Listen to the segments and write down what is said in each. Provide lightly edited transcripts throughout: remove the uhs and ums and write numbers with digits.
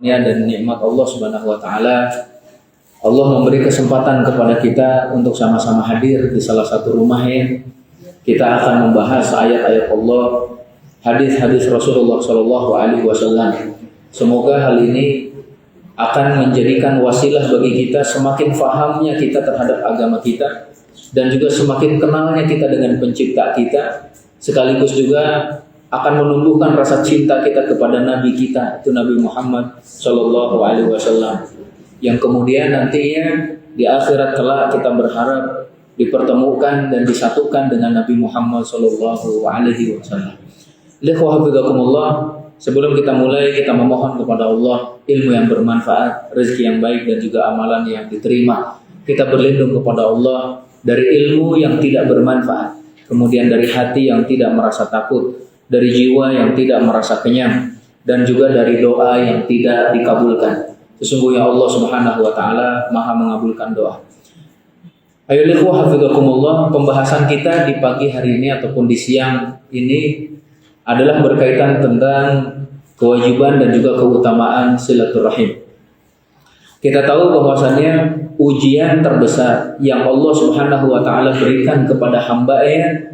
dan nikmat Allah Subhanahu wa taala. Allah memberi kesempatan kepada kita untuk sama-sama hadir di salah satu rumah yang kita akan membahas ayat-ayat Allah, hadis-hadis Rasulullah sallallahu alaihi wasallam. Semoga hal ini akan menjadikan wasilah bagi kita semakin fahamnya kita terhadap agama kita dan juga semakin kenalnya kita dengan pencipta kita, sekaligus juga akan menumbuhkan rasa cinta kita kepada Nabi kita, itu Nabi Muhammad Sallallahu Alaihi Wasallam, yang kemudian nantinya di akhirat kelak kita berharap dipertemukan dan disatukan dengan Nabi Muhammad Sallallahu Alaihi Wasallam. Sebelum kita mulai, kita memohon kepada Allah ilmu yang bermanfaat, rezeki yang baik dan juga amalan yang diterima. Kita berlindung kepada Allah dari ilmu yang tidak bermanfaat, kemudian dari hati yang tidak merasa takut, dari jiwa yang tidak merasa kenyang, dan juga dari doa yang tidak dikabulkan. Sesungguhnya Allah Subhanahu wa taala Maha mengabulkan doa. Ayo ikhwah hafizakumullah, pembahasan kita di pagi hari ini ataupun di siang ini adalah berkaitan tentang kewajiban dan juga keutamaan silaturahim. Kita tahu bahwasannya ujian terbesar yang Allah Subhanahu wa taala berikan kepada hamba-Nya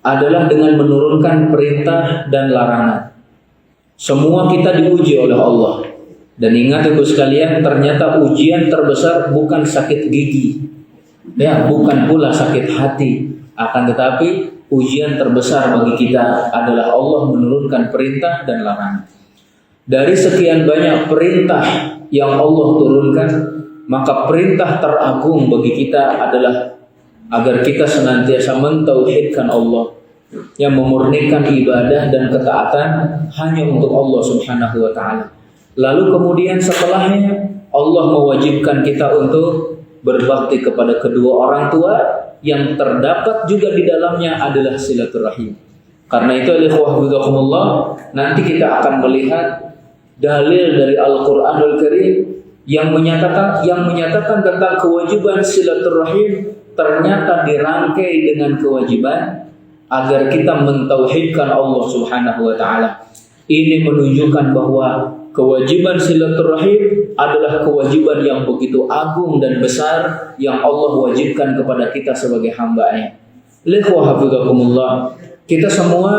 adalah dengan menurunkan perintah dan larangan. Semua kita diuji oleh Allah. Dan ingat ibu sekalian, ternyata ujian terbesar bukan sakit gigi, ya, bukan pula sakit hati. Akan tetapi ujian terbesar bagi kita adalah Allah menurunkan perintah dan larangan. Dari sekian banyak perintah yang Allah turunkan, maka perintah teragung bagi kita adalah agar kita senantiasa mentauhidkan Allah, yang memurnikan ibadah dan ketaatan hanya untuk Allah Subhanahu wa taala. Lalu kemudian setelahnya Allah mewajibkan kita untuk berbakti kepada kedua orang tua, yang terdapat juga di dalamnya adalah silaturahim. Karena itu nanti kita akan melihat dalil dari Al-Qur'anul Karim yang menyatakan tentang kewajiban silaturahim ternyata dirangkai dengan kewajiban agar kita mentauhidkan Allah Subhanahu wa taala. Ini menunjukkan bahwa kewajiban silaturahim adalah kewajiban yang begitu agung dan besar yang Allah wajibkan kepada kita sebagai hamba-Nya. Kita semua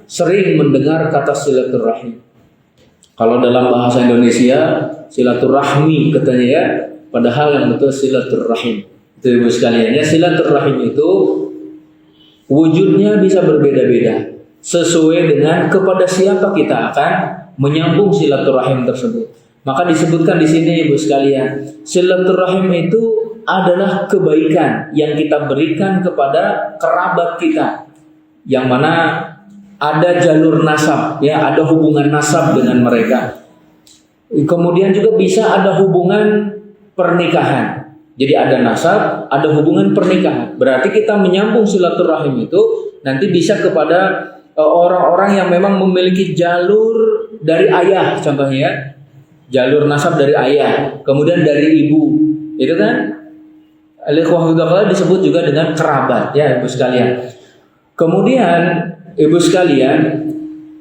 sering mendengar kata silaturahim. Kalau dalam bahasa Indonesia silaturahmi katanya, ya, padahal yang betul silaturahim. Itu ibu sekalian, ya, silaturahim itu wujudnya bisa berbeda-beda sesuai dengan kepada siapa kita akan menyambung silaturahim tersebut. Maka disebutkan di sini ibu sekalian, silaturahim itu adalah kebaikan yang kita berikan kepada kerabat kita, yang mana ada jalur nasab, ya, ada hubungan nasab dengan mereka. Kemudian juga bisa ada hubungan pernikahan. Jadi ada nasab, ada hubungan pernikahan. Berarti kita menyambung silaturahim itu nanti bisa kepada orang-orang yang memang memiliki jalur dari ayah, contohnya, ya. Jalur nasab dari ayah, kemudian dari ibu. Itu kan al-ikhwah disebut juga dengan kerabat, ya ibu sekalian. Kemudian ibu sekalian,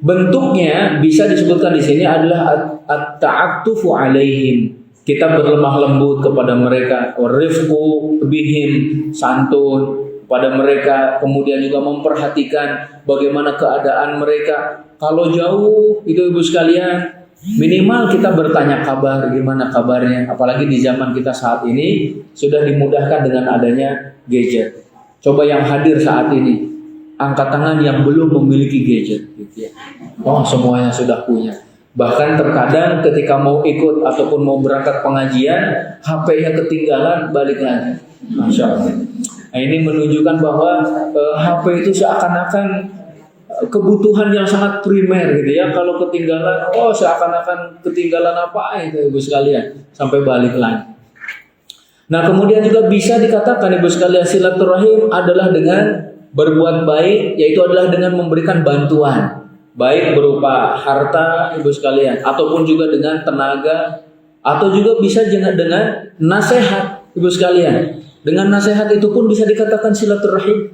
bentuknya bisa disebutkan di sini adalah at-ta'attufu alaihim. Kita berlemah lembut kepada mereka, warifqu bihim, santun pada mereka, kemudian juga memperhatikan bagaimana keadaan mereka. Kalau jauh itu ibu sekalian, minimal kita bertanya kabar, gimana kabarnya. Apalagi di zaman kita saat ini sudah dimudahkan dengan adanya gadget. Coba yang hadir saat ini, angkat tangan yang belum memiliki gadget, gitu ya. Oh, semuanya sudah punya. Bahkan terkadang ketika mau ikut ataupun mau berangkat pengajian, HP-nya ketinggalan, balik lagi. Masya Allah. Nah, ini menunjukkan bahwa HP itu seakan-akan kebutuhan yang sangat primer, gitu ya. Kalau ketinggalan, oh seakan-akan ketinggalan apa itu ibu sekalian, sampai balik lagi. Nah, kemudian juga bisa dikatakan ibu sekalian, silaturahim adalah dengan berbuat baik, yaitu adalah dengan memberikan bantuan, baik berupa harta ibu sekalian, ataupun juga dengan tenaga, atau juga bisa dengan nasihat ibu sekalian. Dengan nasihat itu pun bisa dikatakan silaturahim.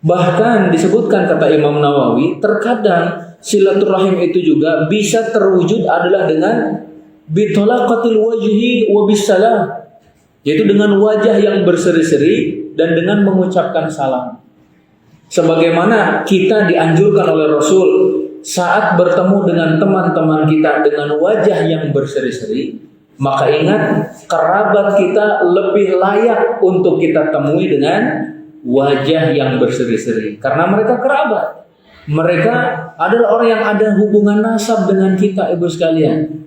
Bahkan disebutkan kata Imam Nawawi, terkadang silaturahim itu juga bisa terwujud adalah dengan Bitolaqatil wajhi wa bisalam, yaitu dengan wajah yang berseri-seri dan dengan mengucapkan salam. Sebagaimana kita dianjurkan oleh Rasul saat bertemu dengan teman-teman kita dengan wajah yang berseri-seri, maka ingat, kerabat kita lebih layak untuk kita temui dengan wajah yang berseri-seri, karena mereka kerabat. Mereka adalah orang yang ada hubungan nasab dengan kita, ibu sekalian.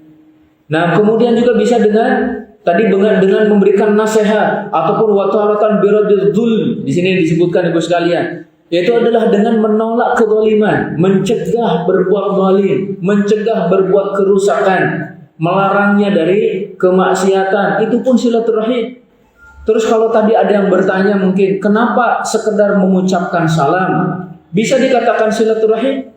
Nah, kemudian juga bisa dengan tadi dengan memberikan nasihat ataupun wataratan biradil dzul. Di sini disebutkan ibu sekalian, yaitu adalah dengan menolak kezaliman, mencegah berbuat zalim, mencegah berbuat kerusakan, melarangnya dari kemaksiatan. Itu pun silaturahim. Terus kalau tadi ada yang bertanya mungkin, kenapa sekedar mengucapkan salam bisa dikatakan silaturahim?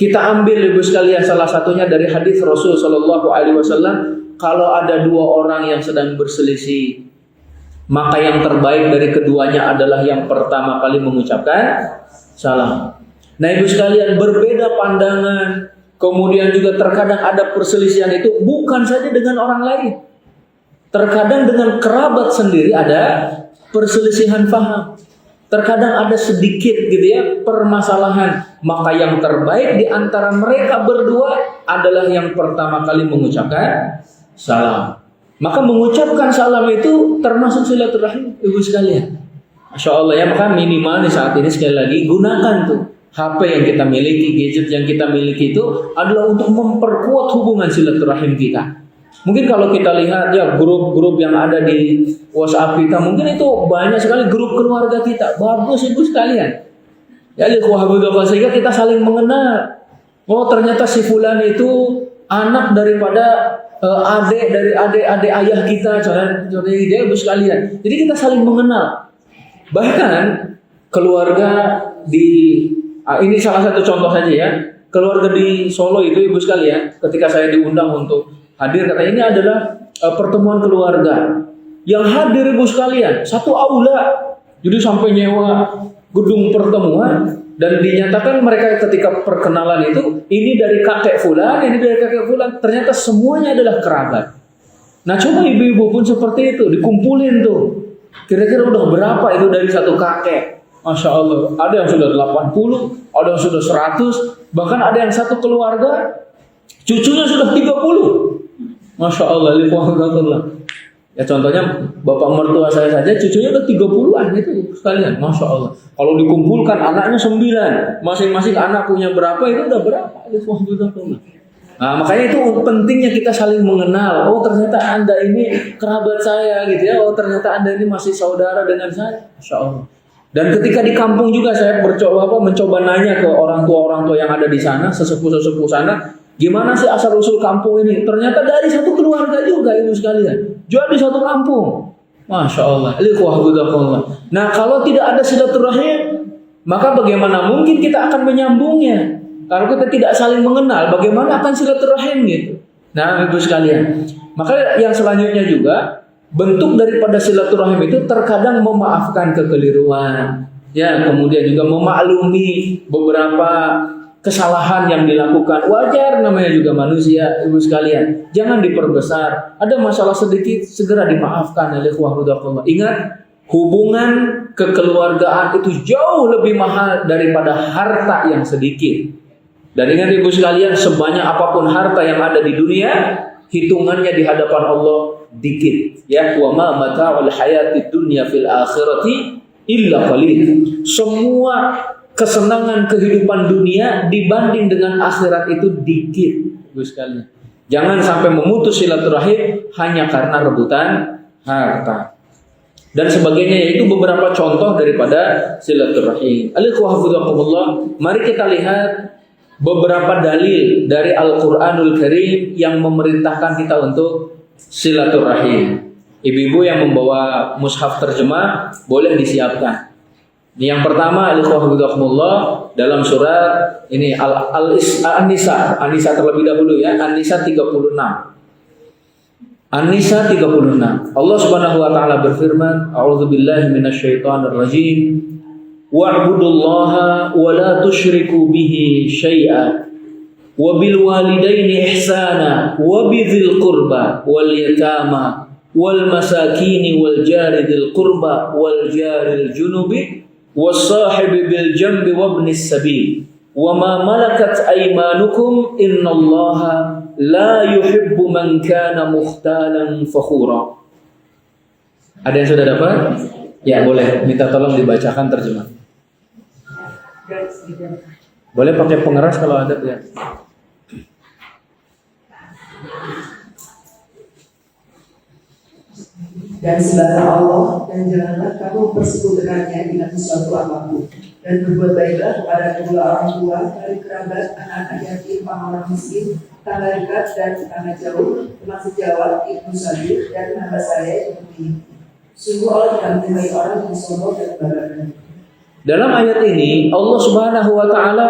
Kita ambil ibu sekalian salah satunya dari hadis Rasul Shallallahu Alaihi Wasallam. Kalau ada dua orang yang sedang berselisih, maka yang terbaik dari keduanya adalah yang pertama kali mengucapkan salam. Nah ibu sekalian, berbeda pandangan, kemudian juga terkadang ada perselisihan itu bukan saja dengan orang lain. Terkadang dengan kerabat sendiri ada perselisihan paham. Terkadang ada sedikit gitu ya permasalahan, maka yang terbaik di antara mereka berdua adalah yang pertama kali mengucapkan salam. Maka mengucapkan salam itu termasuk silaturahim, ibu sekalian. Masya Allah ya, maka minimal di saat ini sekali lagi gunakan tuh HP yang kita miliki, gadget yang kita miliki itu adalah untuk memperkuat hubungan silaturahim kita. Mungkin kalau kita lihat ya grup-grup yang ada di WhatsApp kita, mungkin itu banyak sekali grup keluarga kita. Bagus ibu sekalian. Ya, sehingga kita saling mengenal. Oh ternyata si fulan itu anak daripada adik ayah kita, contohnya ibu sekalian. Jadi kita saling mengenal. Bahkan keluarga ini salah satu contoh saja ya. Keluarga di Solo itu ibu sekalian, ketika saya diundang untuk hadir, kata ini adalah pertemuan keluarga. Yang hadir ibu sekalian satu aula, jadi sampai nyewa gedung pertemuan dan dinyatakan mereka ketika perkenalan itu ini dari kakek fulan, ini dari kakek fulan. Ternyata semuanya adalah kerabat. Nah coba ibu-ibu pun seperti itu, dikumpulin tuh. Kira-kira udah berapa itu dari satu kakek? Masya Allah, ada yang sudah 80, ada yang sudah 100, bahkan ada yang satu keluarga cucunya sudah 30. Masya Allah, ya contohnya bapak mertua saya saja cucunya udah 30-an itu sekalian. Masya Allah. Kalau dikumpulkan anaknya 9, masing-masing anak punya berapa itu udah berapa? Nah, makanya itu pentingnya kita saling mengenal. Oh ternyata Anda ini kerabat saya gitu ya. Oh ternyata Anda ini masih saudara dengan saya. Masya Allah. Dan ketika di kampung juga saya mencoba nanya ke orang tua yang ada di sana, sesepuh sana, gimana sih asal usul kampung ini? Ternyata dari satu keluarga juga ibu sekalian. Jadi satu kampung. Masya Allah. Nah kalau tidak ada silaturahim, maka bagaimana mungkin kita akan menyambungnya? Kalau kita tidak saling mengenal, bagaimana akan silaturahim gitu? Nah ibu sekalian, maka yang selanjutnya juga bentuk daripada silaturahim itu terkadang memaafkan kekeliruan, ya, kemudian juga memaklumi beberapa kesalahan yang dilakukan. Wajar, namanya juga manusia, ibu sekalian. Jangan diperbesar. Ada masalah sedikit, segera dimaafkan. Ingat, hubungan kekeluargaan itu jauh lebih mahal daripada harta yang sedikit. Dan ingat ibu sekalian, sebanyak apapun harta yang ada di dunia, hitungannya di hadapan Allah dikit. Ya, wa ma mata'ul hayatid dunya fil akhirati illa qalil. Semua kesenangan kehidupan dunia dibanding dengan akhirat itu dikit, ibu sekalian. Jangan sampai memutus silaturahim hanya karena rebutan harta dan sebagainya. Yaitu beberapa contoh daripada silaturahim. Mari kita lihat beberapa dalil dari Al-Quranul Karim yang memerintahkan kita untuk silaturahim. Ibu-ibu yang membawa mushaf terjemah boleh disiapkan. Yang pertama, dalam surat ini An-Nisa terlebih dahulu ya, An-Nisa 36. An-Nisa 36. Allah Subhanahu wa taala berfirman, A'udzubillahi minasyaitonir rajim. Wa'budullaha wa la tusyriku bihi syai'a wa bil walidaini ihsana wa bidzil qurba wal yatama wal masakini wal jari dzil qurba wal jaril junubi was sahibi bil jambi wabnis sabil wa ma malakat aymanukum innallaha la yuhibbu man kana mukhtalan fakhura. Ada yang sudah dapat? Ya, boleh minta tolong dibacakan terjemah. Boleh pakai pengeras kalau ada ya. Dan sembahlah Allah dan janganlah kamu persekutukannya dengan sesuatu apapun, dan berbuat baiklah kepada kedua orang tua, dari kerabat, anak-anak yatim, orang miskin, tetangga dekat dan tetangga jauh, termasuk jawab ibnu sabil dan hamba saya yang ini. Sungguh Allah tidak mencintai orang yang sombong dan bangga. Dalam ayat ini Allah Subhanahu wa taala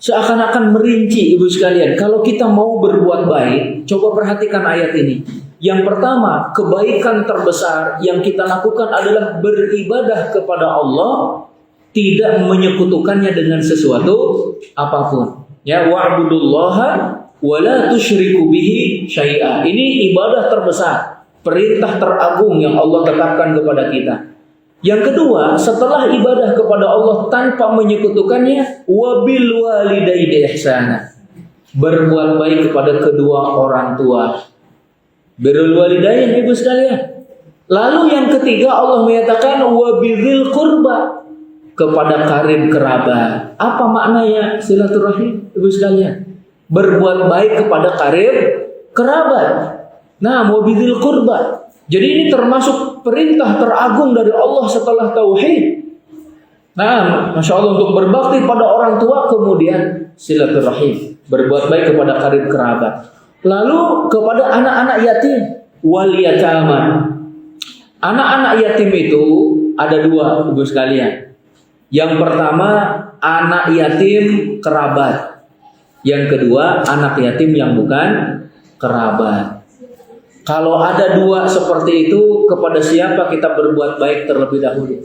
seakan-akan merinci ibu sekalian, kalau kita mau berbuat baik, coba perhatikan ayat ini. Yang pertama, kebaikan terbesar yang kita lakukan adalah beribadah kepada Allah, tidak menyekutukannya dengan sesuatu apapun. Ya, wa'budullaha wa la tusyriku bihi syai'a. Ini ibadah terbesar, perintah teragung yang Allah tetapkan kepada kita. Yang kedua, setelah ibadah kepada Allah tanpa menyekutukannya, wabil walidaini ihsana. Berbuat baik kepada kedua orang tua. Birrul walidain, ibu sekalian. Lalu yang ketiga Allah menyatakan wabidil qurba, kepada karib kerabat. Apa maknanya silaturahim, ibu sekalian? Berbuat baik kepada karib kerabat. Nah, wabidil qurba. Jadi ini termasuk perintah teragung dari Allah setelah tauhid. Nah, Masya Allah, untuk berbakti pada orang tua, kemudian silaturahim, berbuat baik kepada karib kerabat. Lalu kepada anak-anak yatim, wal yatama. Anak-anak yatim itu ada dua, ibu sekalian. Yang pertama, anak yatim kerabat. Yang kedua, anak yatim yang bukan kerabat. Kalau ada dua seperti itu, kepada siapa kita berbuat baik terlebih dahulu?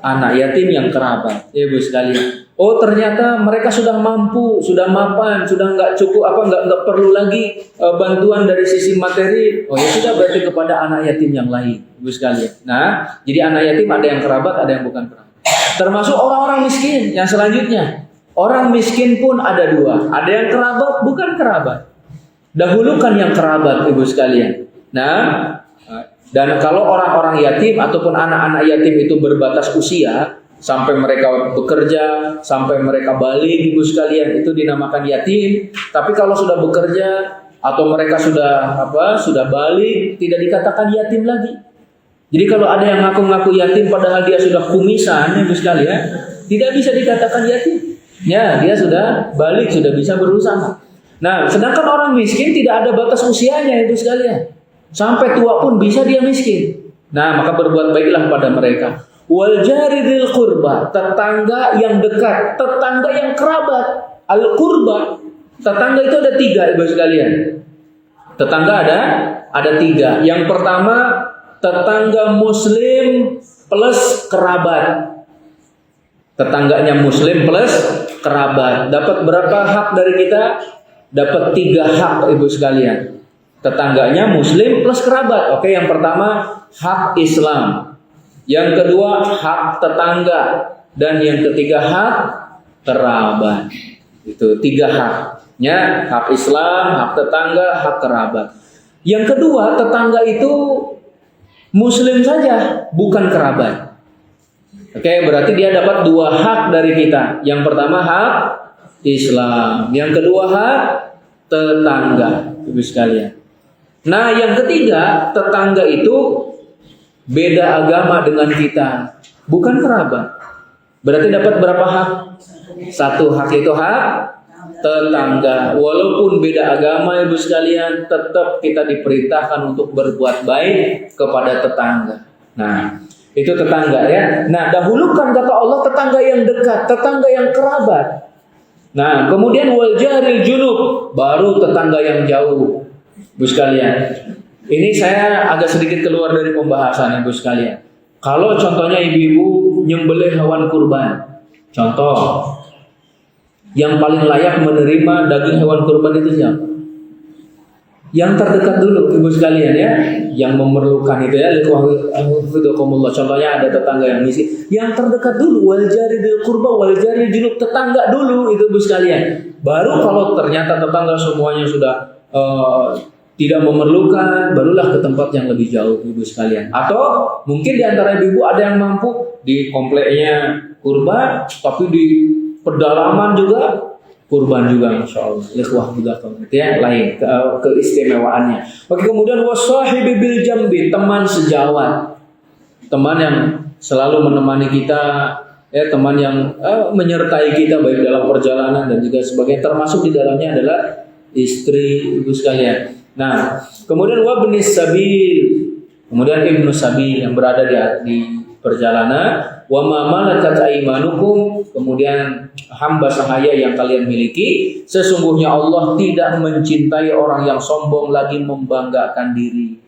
Anak yatim yang kerabat, ibu sekalian. Oh, ternyata mereka sudah mampu, sudah mapan, sudah nggak cukup nggak perlu lagi bantuan dari sisi materi. Oh ya sudah, berarti kepada anak yatim yang lain, ibu sekalian. Nah, jadi anak yatim ada yang kerabat, ada yang bukan kerabat. Termasuk orang-orang miskin yang selanjutnya. Orang miskin pun ada dua, ada yang kerabat, bukan kerabat. Dahulukan yang kerabat, ibu sekalian. Nah, dan kalau orang-orang yatim ataupun anak-anak yatim itu berbatas usia, sampai mereka bekerja, sampai mereka balik, ibu sekalian, itu dinamakan yatim. Tapi kalau sudah bekerja atau mereka sudah balik, tidak dikatakan yatim lagi. Jadi kalau ada yang ngaku-ngaku yatim padahal dia sudah kumisan, ibu sekalian, tidak bisa dikatakan yatim. Ya, dia sudah balik, sudah bisa berusaha. Nah, sedangkan orang miskin tidak ada batas usianya, ibu sekalian. Sampai tua pun bisa dia miskin. Nah, maka berbuat baiklah pada mereka. Wal jari dzil qurba, tetangga yang dekat, tetangga yang kerabat. Al qurba, tetangga itu ada tiga, ibu sekalian. Tetangga ada tiga. Yang pertama, tetangga muslim plus kerabat. Tetangganya muslim plus kerabat. Dapat berapa hak dari kita? Dapat 3 hak, ibu sekalian. Tetangganya muslim plus kerabat. Oke, yang pertama hak Islam. Yang kedua hak tetangga, dan yang ketiga hak kerabat. Itu 3 haknya, hak Islam, hak tetangga, hak kerabat. Yang kedua, tetangga itu muslim saja, bukan kerabat. Oke, berarti dia dapat 2 hak dari kita. Yang pertama hak Islam, yang kedua hak tetangga, ibu sekalian. Nah, yang ketiga, tetangga itu beda agama dengan kita, bukan kerabat. Berarti dapat berapa hak? 1 hak, itu hak tetangga. Walaupun beda agama, ibu sekalian, tetap kita diperintahkan untuk berbuat baik kepada tetangga. Nah, itu tetangga ya. Nah, dahulukan kata Allah tetangga yang dekat, tetangga yang kerabat. Nah, kemudian wal jaril junub, baru tetangga yang jauh, ibu sekalian. Ini saya agak sedikit keluar dari pembahasan, ibu sekalian. Kalau contohnya ibu-ibu nyembelih hewan kurban, contoh, Yang paling layak menerima daging hewan kurban itu siapa? Yang terdekat dulu, ibu sekalian ya, yang memerlukan itu ya. Contohnya ada tetangga yang miskin, yang terdekat dulu, wal jari bil qurba wal jari junub, tetangga dulu itu ibu sekalian. Baru kalau ternyata tetangga semuanya sudah tidak memerlukan, barulah ke tempat yang lebih jauh ibu sekalian. Atau mungkin di antara ibu ada yang mampu di kompleknya kurban, tapi di pedalaman juga kurban juga, masya Allah. Ikhwah juga ya, lain keistimewaannya. Oke, kemudian wasahibi bil jambi, teman sejawat, teman yang selalu menemani kita, ya, teman yang menyertai kita baik dalam perjalanan dan juga sebagainya. Termasuk di dalamnya adalah istri ibu sekalian. Nah, kemudian wabnis sabil, kemudian ibnu sabil yang berada di perjalanan. Wa ma malakat aymanukum, kemudian hamba sahaya yang kalian miliki. Sesungguhnya Allah tidak mencintai orang yang sombong lagi membanggakan diri.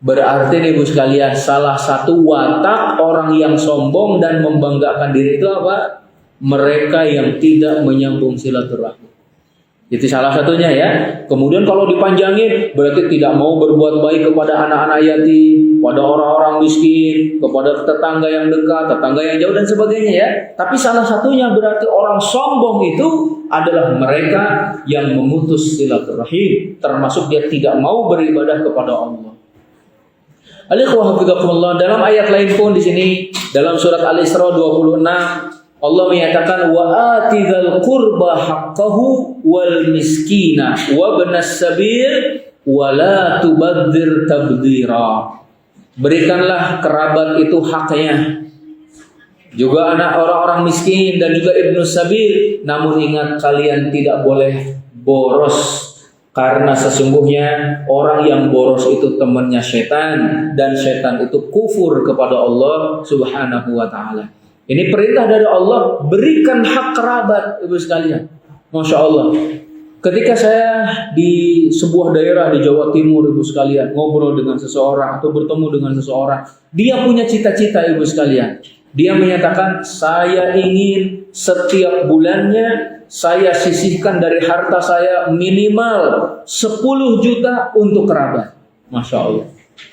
Berarti nih ibu sekalian, salah satu watak orang yang sombong dan membanggakan diri itu apa? Mereka yang tidak menyambung silaturahmi. Itu salah satunya ya. Kemudian kalau dipanjangin, berarti tidak mau berbuat baik kepada anak-anak yatim, pada orang-orang miskin, kepada tetangga yang dekat, tetangga yang jauh dan sebagainya ya. Tapi salah satunya berarti orang sombong itu adalah mereka yang memutus silaturahim, termasuk dia tidak mau beribadah kepada Allah. Dalam ayat lain pun di sini dalam surat Al-Isra 26 Allah menyatakan wa atizal qurba haqqahu wal miskina wa ibnas sabil wa la tubadzir tabdzira. Berikanlah kerabat itu haknya, juga anak orang-orang miskin dan juga ibnu sabil. Namun ingat, kalian tidak boleh boros, karena sesungguhnya orang yang boros itu temannya setan, dan setan itu kufur kepada Allah Subhanahu wa taala. Ini perintah dari Allah, berikan hak kerabat ibu sekalian. Masya Allah. Ketika saya di sebuah daerah di Jawa Timur ibu sekalian, ngobrol dengan seseorang atau bertemu dengan seseorang, dia punya cita-cita ibu sekalian. Dia menyatakan, saya ingin setiap bulannya saya sisihkan dari harta saya minimal 10 juta untuk kerabat. Masya Allah.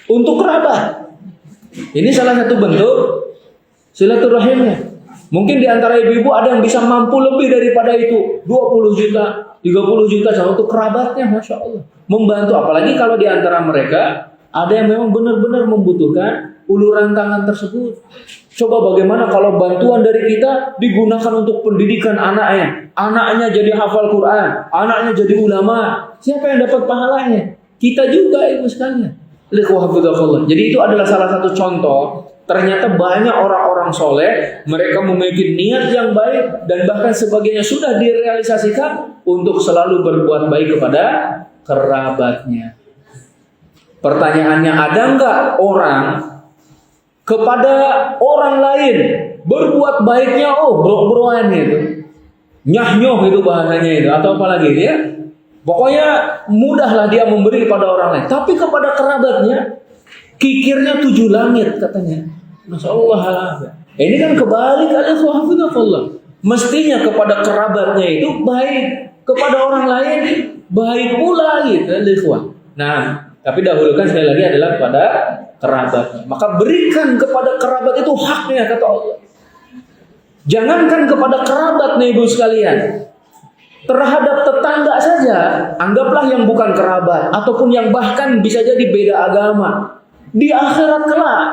Untuk kerabat. Ini salah satu bentuk silaturahimnya. Mungkin di antara ibu-ibu ada yang bisa mampu lebih daripada itu, 20 juta, 30 juta untuk kerabatnya, masya Allah. Membantu, apalagi kalau di antara mereka ada yang memang benar-benar membutuhkan uluran tangan tersebut. Coba bagaimana kalau bantuan dari kita digunakan untuk pendidikan anaknya, anaknya jadi hafal Quran, anaknya jadi ulama. Siapa yang dapat pahalanya? Kita juga ibu sekalian. Jadi itu adalah salah satu contoh. Ternyata banyak orang-orang soleh, mereka memiliki niat yang baik dan bahkan sebagainya sudah direalisasikan untuk selalu berbuat baik kepada kerabatnya. Pertanyaannya, ada enggak orang kepada orang lain berbuat baiknya bro-broan gitu, nyah-nyoh itu bahasanya itu, atau apalagi dia, pokoknya mudahlah dia memberi kepada orang lain, tapi kepada kerabatnya kikirnya 7 langit katanya. Masya Allah. Ini kan kebalik, alhamdulillah. Mestinya kepada kerabatnya itu baik, kepada orang lain baik pula gitu. Nah, tapi dahulukan sekali lagi adalah pada kerabat. Maka berikan kepada kerabat itu haknya, kata Allah. Jangankan kepada kerabat nih ibu sekalian, terhadap tetangga saja, anggaplah yang bukan kerabat ataupun yang bahkan bisa jadi beda agama. Di akhirat kelak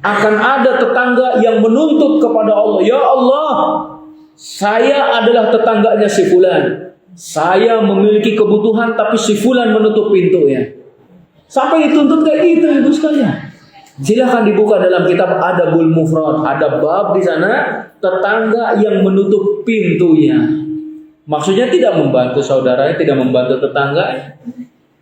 akan ada tetangga yang menuntut kepada Allah, ya Allah, saya adalah tetangganya si fulan, saya memiliki kebutuhan tapi si fulan menutup pintunya. Sampai dituntut kayak gitu ibu sekalian. Silahkan dibuka dalam kitab Adabul Mufrad, ada bab di sana tetangga yang menutup pintunya. Maksudnya tidak membantu saudaranya, tidak membantu tetangga.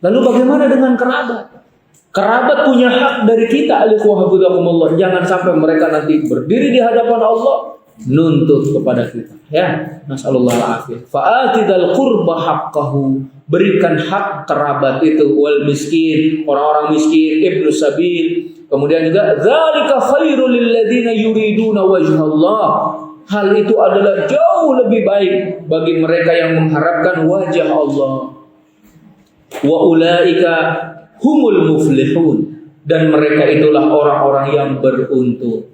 Lalu bagaimana dengan kerabat? Kerabat punya hak dari kita, alaikumullah. Jangan sampai mereka nanti berdiri di hadapan Allah nuntut kepada kita. Ya, nasallallahu alaihi. Fa'atidal qurba haqqahu. Berikan hak kerabat itu, wal miskin, orang-orang miskin, ibnu sabil. Kemudian juga dzalika khairul lil ladzina yuriduna wajhallah. hal itu adalah jauh lebih baik bagi mereka yang mengharapkan wajah Allah. Wa ulaika humul muflihun, dan mereka itulah orang-orang yang beruntung.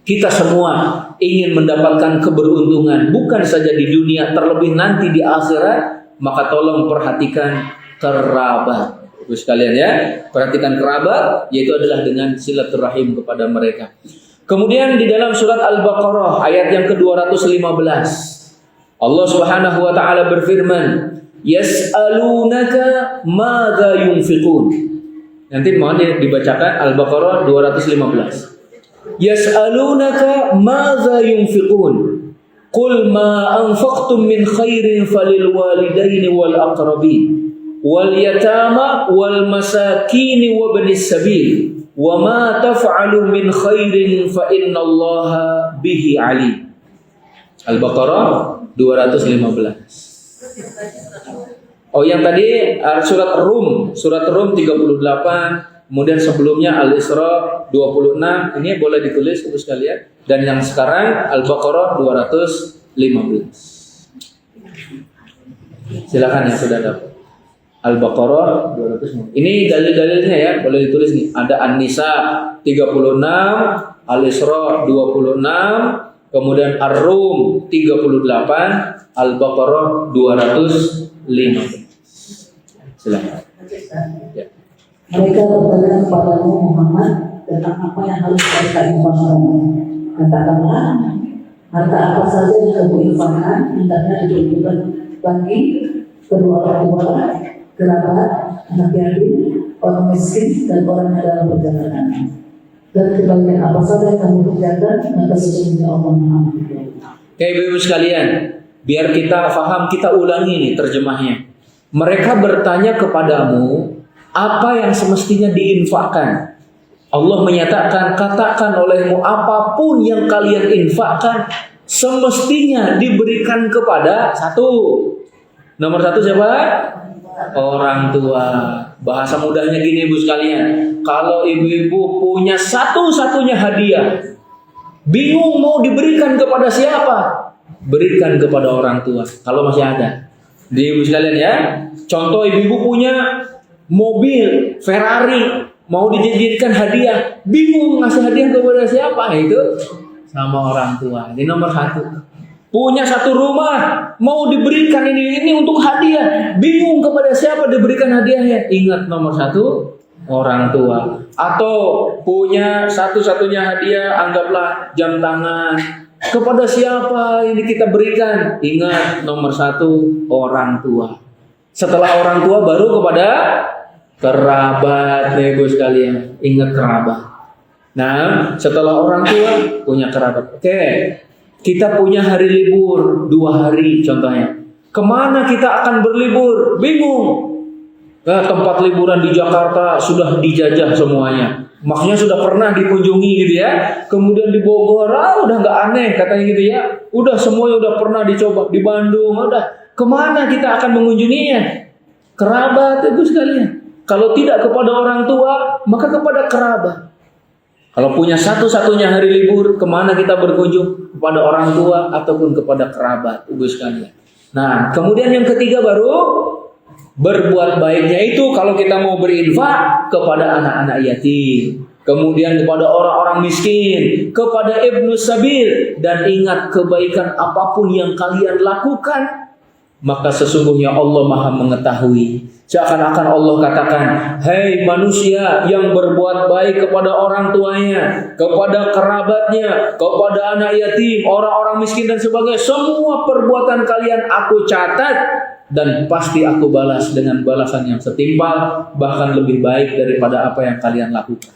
Kita semua ingin mendapatkan keberuntungan, bukan saja di dunia, terlebih nanti di akhirat. Maka tolong perhatikan kerabat. Ibu sekalian ya, perhatikan kerabat, yaitu adalah dengan silaturahim kepada mereka. Kemudian di dalam surat Al-Baqarah ayat yang ke-215, Allah Subhanahu wa taala berfirman, "Yas'alunaka madza yunfiqun." Nanti mohon dibacakan Al-Baqarah 215. Yas'alunaka madza yunfiqun. Qul ma anfaqtum min khairin falil walidaini wal aqrabin wal yatama wal masakin wa ibnis sabil wa ma taf'alu min khairin fa innallaha bihi alim. Al-Baqarah 215. Oh, yang tadi surat Rum 38, kemudian sebelumnya Al-Isra 26. Ini boleh ditulis Ibu sekalian. Dan yang sekarang Al-Baqarah 215. Silakan yang sudah dapat. Al-Baqarah 215. Ini dalil-dalilnya ya, boleh ditulis nih. Ada An-Nisa 36, Al-Isra 26, kemudian Ar-Rum 38, Al-Baqarah 215. Silakan. Ya. Mereka bertanya kepadamu Muhammad tentang apa yang harus mereka infakkan. Katakanlah, harta apa saja yang kamu infakkan hendaknya ditunjukkan bagi kedua orang tua, kerabat, anak yatim, orang miskin, dan orang yang dalam perjalanan. Dan kebaikan apa saja yang kamu kerjakan, maka sesungguhnya Allah Maha Mengetahui. Oke, ibu-ibu sekalian, biar kita paham, kita ulangi nih terjemahnya. Mereka bertanya kepadamu apa yang semestinya diinfakkan. Allah menyatakan, katakan olehmu apapun yang kalian infakkan semestinya diberikan kepada nomor satu siapa? Orang tua. Bahasa mudahnya gini ibu sekalian, kalau ibu-ibu punya satu-satunya hadiah, bingung mau diberikan kepada siapa, berikan kepada orang tua kalau masih ada. Di ibu sekalian ya, contoh ibu-ibu punya mobil Ferrari, mau dijadikan hadiah, bingung ngasih hadiah kepada siapa, itu sama orang tua. Ini nomor satu. Punya satu rumah, mau diberikan ini untuk hadiah, bingung kepada siapa diberikan hadiahnya, ingat nomor satu, orang tua. Atau punya satu-satunya hadiah, anggaplah jam tangan, kepada siapa ini kita berikan, ingat nomor satu, orang tua. Setelah orang tua baru kepada kerabat, ibu sekalian, ingat kerabat. Nah, setelah orang tua punya kerabat. Oke, kita punya hari libur 2 hari contohnya. Kemana kita akan berlibur? Bingung. Tempat liburan di Jakarta sudah dijajah semuanya. Maksudnya sudah pernah dikunjungi gitu ya. Kemudian di Bogor, udah nggak aneh katanya gitu ya. Udah semuanya udah pernah dicoba. Di Bandung, udah. Kemana kita akan mengunjunginya? Kerabat itu sekalian. Kalau tidak kepada orang tua, maka kepada kerabat. Kalau punya satu-satunya hari libur, kemana kita berkunjung? Kepada orang tua ataupun kepada kerabat, ibu sekalian. Nah, kemudian yang ketiga baru berbuat baiknya itu kalau kita mau berinfak kepada anak-anak yatim, kemudian kepada orang-orang miskin, kepada ibnu sabil, dan ingat kebaikan apapun yang kalian lakukan, maka sesungguhnya Allah Maha mengetahui. Seakan-akan Allah katakan, hei manusia yang berbuat baik kepada orang tuanya, kepada kerabatnya, kepada anak yatim, orang-orang miskin dan sebagainya, semua perbuatan kalian aku catat dan pasti aku balas dengan balasan yang setimpal, bahkan lebih baik daripada apa yang kalian lakukan.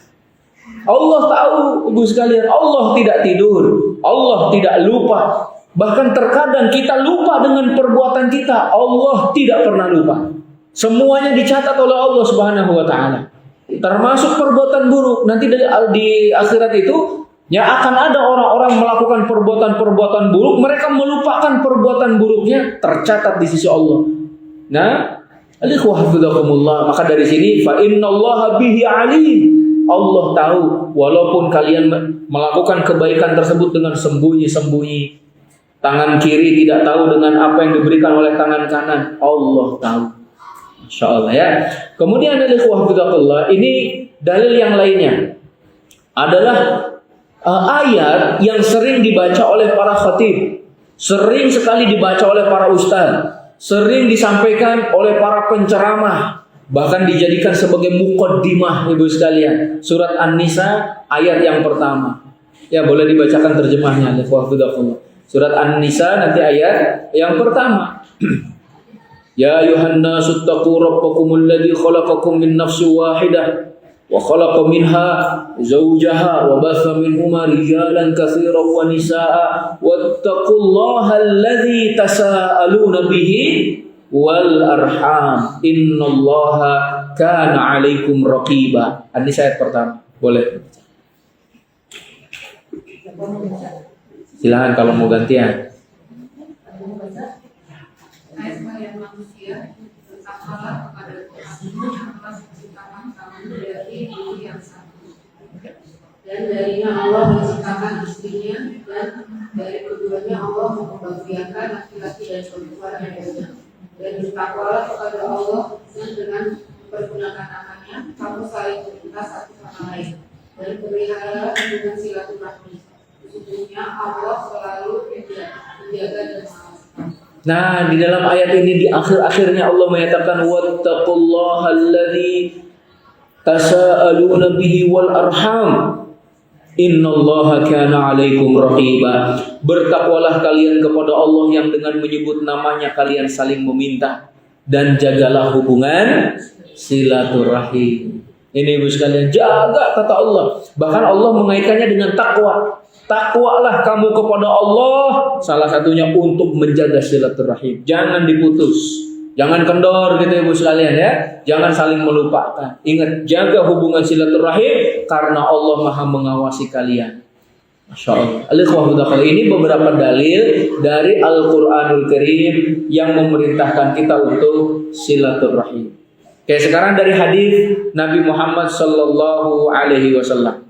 Allah tahu, ibu sekalian, Allah tidak tidur, Allah tidak lupa. Bahkan terkadang kita lupa dengan perbuatan kita, Allah tidak pernah lupa. Semuanya dicatat oleh Allah Subhanahu wa taala. Termasuk perbuatan buruk. Nanti di akhirat itu ya akan ada orang-orang melakukan perbuatan-perbuatan buruk, mereka melupakan perbuatan buruknya, tercatat di sisi Allah. Nah, maka dari sini fa innallaha bihi alim. Allah tahu walaupun kalian melakukan kebaikan tersebut dengan sembunyi-sembunyi. Tangan kiri tidak tahu dengan apa yang diberikan oleh tangan kanan. Allah tahu. Masya Allah ya. Kemudian ini dalil yang lainnya adalah ayat yang sering dibaca oleh para khatib, sering sekali dibaca oleh para ustaz, sering disampaikan oleh para penceramah, bahkan dijadikan sebagai muqaddimah ibu sekalian. Surat An-Nisa ayat yang pertama. Ya, boleh dibacakan terjemahnya. Surat An-Nisa nanti ayat yang pertama. Ya ayuhan nasu taqu rabbakumul ladzi khalaqakum min nafsin wahidah wa khalaqa minha zawjaha wa batha minhuma rijalan katsiran wa nisaa wattaqullaha alladzi tasaaluna bihi wal arham innallaha kana 'alaikum raqiba. An-Nisa ayat pertama. Boleh. Silakan kalau mau gantian. Sekalian manusia bertakwalah kepada Tuhan atas menciptakan kamu dari diri yang satu, dan darinya Allah menciptakan istrinya, dan dari keduanya Allah membagiakan laki-laki dan perempuan adanya. Dan bertakwalah kepada Allah, dan dengan mempergunakan namanya kamu saling meminta satu sama lain, dan pelihara hubungan silaturahmi. Sesungguhnya Allah selalu menjaga dan mengawasi. Nah, di dalam ayat ini di akhir-akhirnya Allah menyatakan wattaqullaha alladzi tasaaluna bihi wal arham innallaha kana 'alaikum raqiba. Bertakwalah kalian kepada Allah yang dengan menyebut namanya kalian saling meminta, dan jagalah hubungan silaturahim. Ini ibu sekalian, jaga kata Allah. Bahkan Allah mengaitkannya dengan takwa. Takwalah kamu kepada Allah, salah satunya untuk menjaga silaturahim. Jangan diputus, jangan kendor gitu ibu sekalian ya. Jangan saling melupakan. Ingat, jaga hubungan silaturahim karena Allah Maha mengawasi kalian. Masya Allah. Ini beberapa dalil dari Al-Quranul Karim yang memerintahkan kita untuk silaturahim. Oke, sekarang dari hadis Nabi Muhammad Sallallahu Alaihi Wasallam.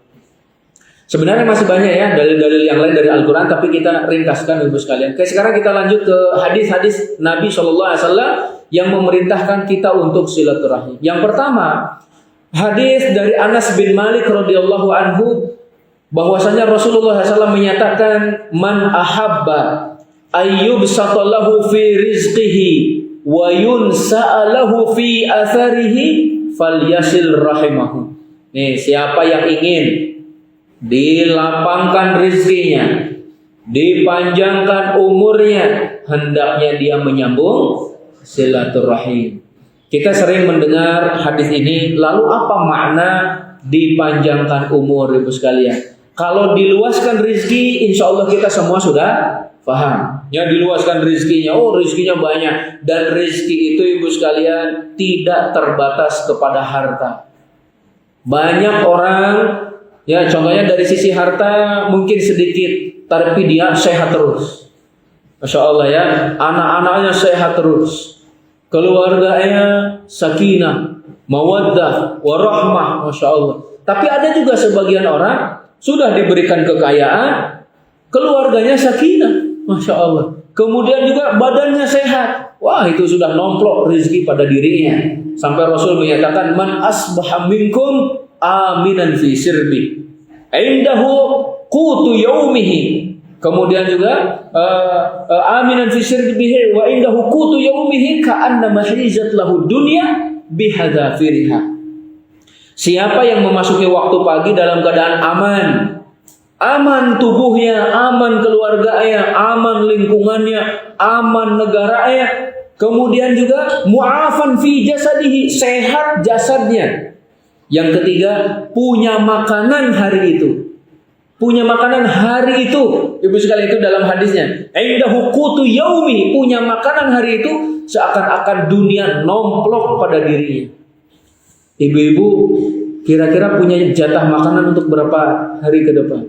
Sebenarnya masih banyak ya dalil-dalil yang lain dari Al-Quran, tapi kita ringkaskan ibu sekalian. Oke, sekarang kita lanjut ke hadis-hadis Nabi Sallallahu Alaihi Wasallam yang memerintahkan kita untuk silaturahim. Yang pertama, hadis dari Anas bin Malik radhiyallahu anhu, bahwasanya Rasulullah SAW menyatakan, man ahabba ayyubsatallahu fi rizqihi wa yunsa'alahu fi atharihi falyasil rahimahu. Nih, siapa yang ingin dilapangkan rezekinya, dipanjangkan umurnya, hendaknya dia menyambung silaturahim. Kita sering mendengar hadis ini, lalu apa makna dipanjangkan umur ibu sekalian? Kalau diluaskan rezeki, insya Allah kita semua sudah paham. Ya, diluaskan rezekinya, oh rezekinya banyak. Dan rezeki itu ibu sekalian tidak terbatas kepada harta. Banyak orang, ya contohnya dari sisi harta mungkin sedikit, tapi dia sehat terus. Masya Allah ya, anak-anaknya sehat terus, keluarganya sakinah, mawaddah, warahmah, Masya Allah. Tapi ada juga sebagian orang sudah diberikan kekayaan, keluarganya sakinah, Masya Allah. Kemudian juga badannya sehat, wah itu sudah nomplok rezeki pada dirinya. Sampai Rasul menyatakan, man asbaha minkum aminan fi sirbi indahu qutu yaumihi. Kemudian juga aminan fi sirbihi wa indahu qutu yaumihi ka'anna mahrizat lahu dunya bihadzafiriha. Siapa yang memasuki waktu pagi dalam keadaan aman, aman tubuhnya, aman keluarganya, aman lingkungannya, aman negaranya, kemudian juga mu'afan fi jasadihi, sehat jasadnya. Yang ketiga, punya makanan hari itu. Punya makanan hari itu. Ibu sekalian, itu dalam hadisnya. Indahu qutu yaumi, punya makanan hari itu seakan-akan dunia nomplok pada dirinya. Ibu-ibu kira-kira punya jatah makanan untuk berapa hari ke depan?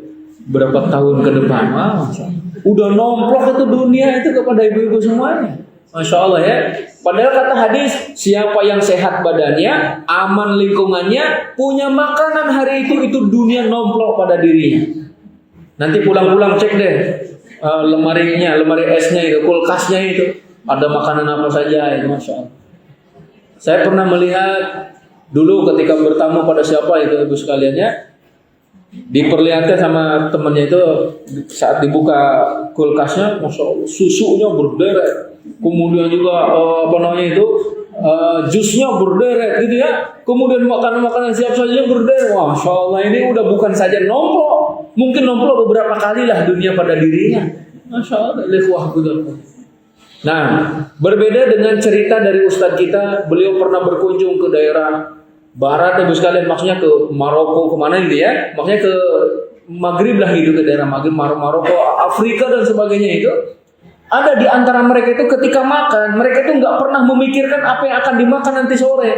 Berapa tahun ke depan? Udah nomplok itu dunia itu kepada ibu-ibu semuanya. Masya Allah ya. Padahal kata hadis, siapa yang sehat badannya, aman lingkungannya, punya makanan hari itu dunia nomplok pada dirinya. Nanti pulang-pulang cek deh lemari esnya itu, kulkasnya itu, ada makanan apa saja itu, Masya Allah. Saya pernah melihat dulu ketika bertamu pada siapa itu ibu sekaliannya, diperlihatkan sama temannya itu saat dibuka kulkasnya, Masya Allah, susunya berderet, kemudian juga jusnya berderet gitu ya, kemudian makanan-makanan siap saja berderet. Wah, Masya Allah, ini udah bukan saja nomplok, mungkin nomplok beberapa kali lah dunia pada dirinya. Masya Allah, Nah, berbeda dengan cerita dari Ustadz kita, beliau pernah berkunjung ke daerah barat, ibu sekalian, maksudnya ke Maroko, kemana gitu ya, maksudnya ke Maghrib lah gitu, ke daerah Maghrib, Maroko, Afrika dan sebagainya itu. Ada di antara mereka itu ketika makan, mereka itu nggak pernah memikirkan apa yang akan dimakan nanti sore.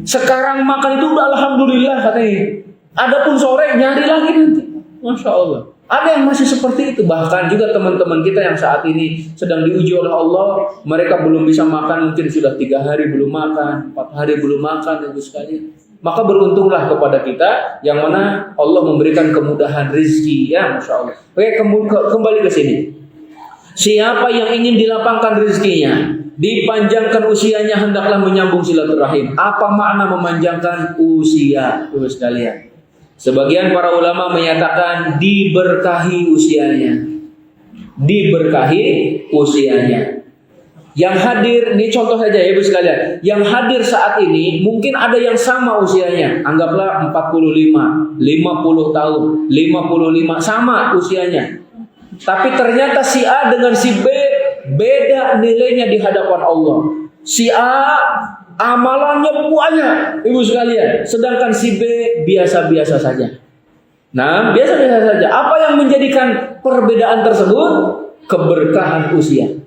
Sekarang makan itu udah alhamdulillah katanya. Adapun sore nyari lagi nanti, Masya Allah. Ada yang masih seperti itu. Bahkan juga teman-teman kita yang saat ini sedang diuji oleh Allah, mereka belum bisa makan, mungkin sudah 3 hari belum makan, 4 hari belum makan, ibu sekalian. Maka beruntunglah kepada kita yang mana Allah memberikan kemudahan rezeki, ya Masya Allah. Oke, kembali ke sini. Siapa yang ingin dilapangkan rezekinya, dipanjangkan usianya, hendaklah menyambung silaturahim. Apa makna memanjangkan usia, ibu sekalian? Sebagian para ulama menyatakan diberkahi usianya. Diberkahi usianya. Yang hadir, ini contoh saja ya ibu sekalian. Yang hadir saat ini mungkin ada yang sama usianya. Anggaplah 45, 50 tahun, 55 sama usianya. Tapi ternyata si A dengan si B beda nilainya di hadapan Allah. Si A amalannya banyak, ibu sekalian, sedangkan si B biasa-biasa saja. Nah, biasa-biasa saja. Apa yang menjadikan perbedaan tersebut? Keberkahan usia.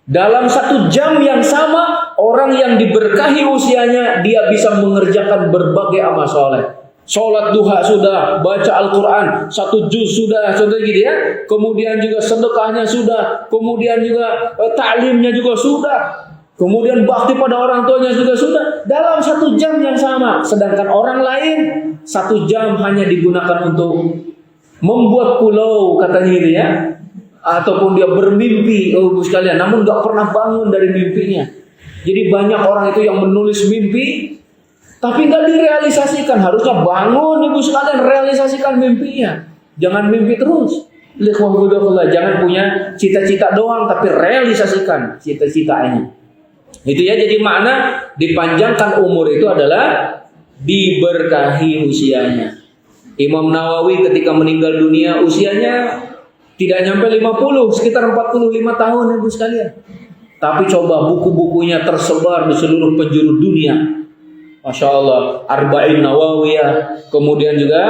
Dalam 1 jam yang sama, orang yang diberkahi usianya, dia bisa mengerjakan berbagai amal soleh. Sholat duha sudah, baca Al-Quran 1 juz sudah, contoh gitu ya. Kemudian juga sedekahnya sudah, kemudian juga ta'limnya juga sudah. Kemudian bakti pada orang tuanya juga sudah, dalam 1 jam yang sama. Sedangkan orang lain 1 jam hanya digunakan untuk membuat pulau katanya ini ya, ataupun dia bermimpi, ibu sekalian, namun nggak pernah bangun dari mimpinya. Jadi banyak orang itu yang menulis mimpi, tapi nggak direalisasikan. Harusnya bangun ibu sekalian, realisasikan mimpinya. Jangan mimpi terus. Jangan punya cita-cita doang, tapi realisasikan cita-citanya. Itu ya, jadi makna dipanjangkan umur itu adalah diberkahi usianya. Imam Nawawi ketika meninggal dunia usianya tidak nyampe 50, sekitar 45 tahun ibu sekalian. Tapi coba buku-bukunya tersebar di seluruh penjuru dunia. Masya Allah, Arba'in Nawawiyah, kemudian juga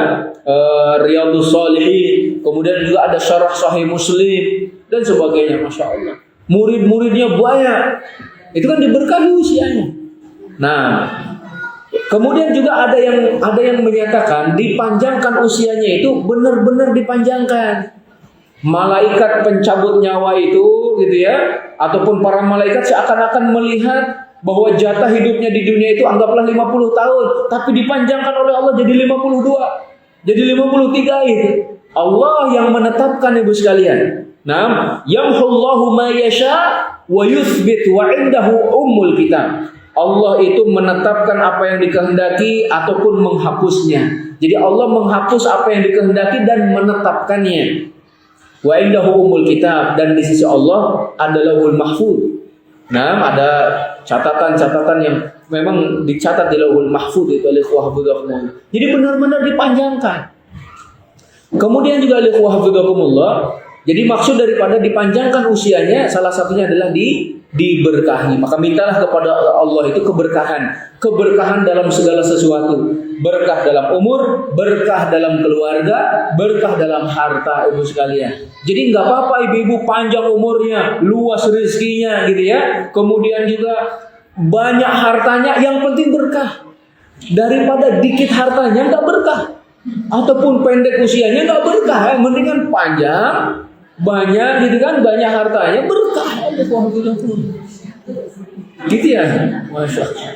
Riyadhus Shalihin, kemudian juga ada Syarah Sahih Muslim dan sebagainya. Masya Allah, murid-muridnya banyak. Itu kan diberkahi usianya. Nah, kemudian juga ada yang menyatakan dipanjangkan usianya itu benar-benar dipanjangkan. Malaikat pencabut nyawa itu gitu ya, ataupun para malaikat seakan-akan melihat bahwa jatah hidupnya di dunia itu anggaplah 50 tahun, tapi dipanjangkan oleh Allah jadi 52, jadi 53 itu. Allah yang menetapkan ibu sekalian. Nah, yamhullahu ma yasha wa yuthbit wa indahu ummul kitab. Allah itu menetapkan apa yang dikehendaki ataupun menghapusnya. Jadi Allah menghapus apa yang dikehendaki dan menetapkannya. Wa indahu ummul kitab, dan di sisi Allah ada lauhul mahfuz. Nah, ada catatan-catatan yang memang dicatat di lauhul mahfuz itu oleh ikhwah. Jadi benar-benar dipanjangkan. Kemudian juga oleh ikhwah. Jadi maksud daripada dipanjangkan usianya salah satunya adalah diberkahi. Maka mintalah kepada Allah itu keberkahan dalam segala sesuatu. Berkah dalam umur, berkah dalam keluarga, berkah dalam harta ibu sekalian. Jadi nggak apa-apa ibu-ibu panjang umurnya, luas rezekinya gitu ya. Kemudian juga banyak hartanya, yang penting berkah. Daripada dikit hartanya nggak berkah, ataupun pendek usianya nggak berkah. Yang penting kan panjang, banyak gitu kan, banyak hartanya, berkah. Gitu ya, Masya Allah.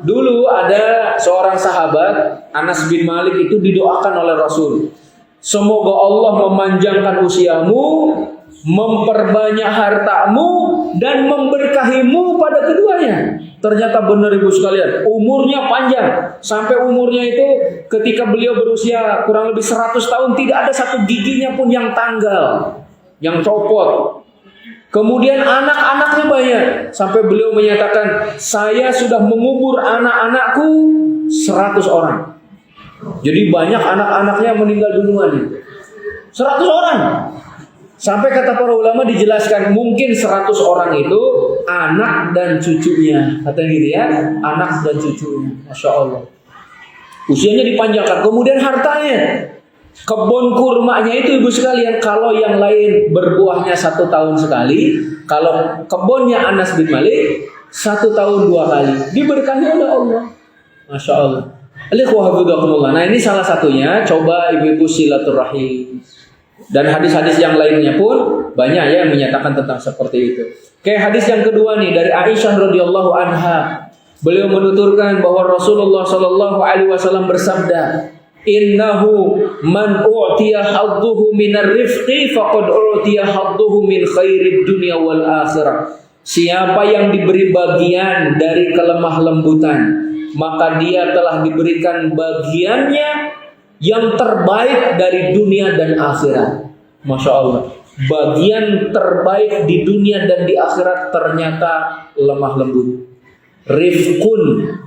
Dulu ada seorang sahabat Anas bin Malik itu didoakan oleh Rasul. Semoga Allah memanjangkan usiamu, memperbanyak hartamu, dan memberkahimu pada keduanya. Ternyata benar ibu sekalian, umurnya panjang. Sampai umurnya itu ketika beliau berusia kurang lebih 100 tahun, tidak ada satu giginya pun yang tanggal, yang copot. Kemudian anak-anaknya banyak. Sampai beliau menyatakan, saya sudah mengubur anak-anakku 100 orang. Jadi banyak anak-anaknya meninggal duluan. 100 orang. Sampai kata para ulama dijelaskan, mungkin 100 orang itu anak dan cucunya. Kata gitu ya, anak dan cucunya. Masya Allah. Usianya dipanjangkan. Kemudian hartanya. Kebun kurmanya itu ibu sekalian, kalau yang lain berbuahnya 1 tahun sekali, kalau kebunnya Anas bin Malik 1 tahun 2 kali, diberkahi oleh Allah. Masya Allah. Nah ini salah satunya, coba ibu-ibu silaturahim. Dan hadis-hadis yang lainnya pun banyak ya yang menyatakan tentang seperti itu. Kayak hadis yang kedua nih dari Aisyah radhiyallahu anha. Beliau menuturkan bahwa Rasulullah sallallahu alaihi wasallam bersabda, "Innahu man u'tiya hadduhu minar rifqi faqad u'tiya hadduhu min khairid dunya wal akhirah." Siapa yang diberi bagian dari kelemah lembutan, maka dia telah diberikan bagiannya yang terbaik dari dunia dan akhirat. Masya Allah. Bagian terbaik di dunia dan di akhirat ternyata lemah lembut. Rifqun,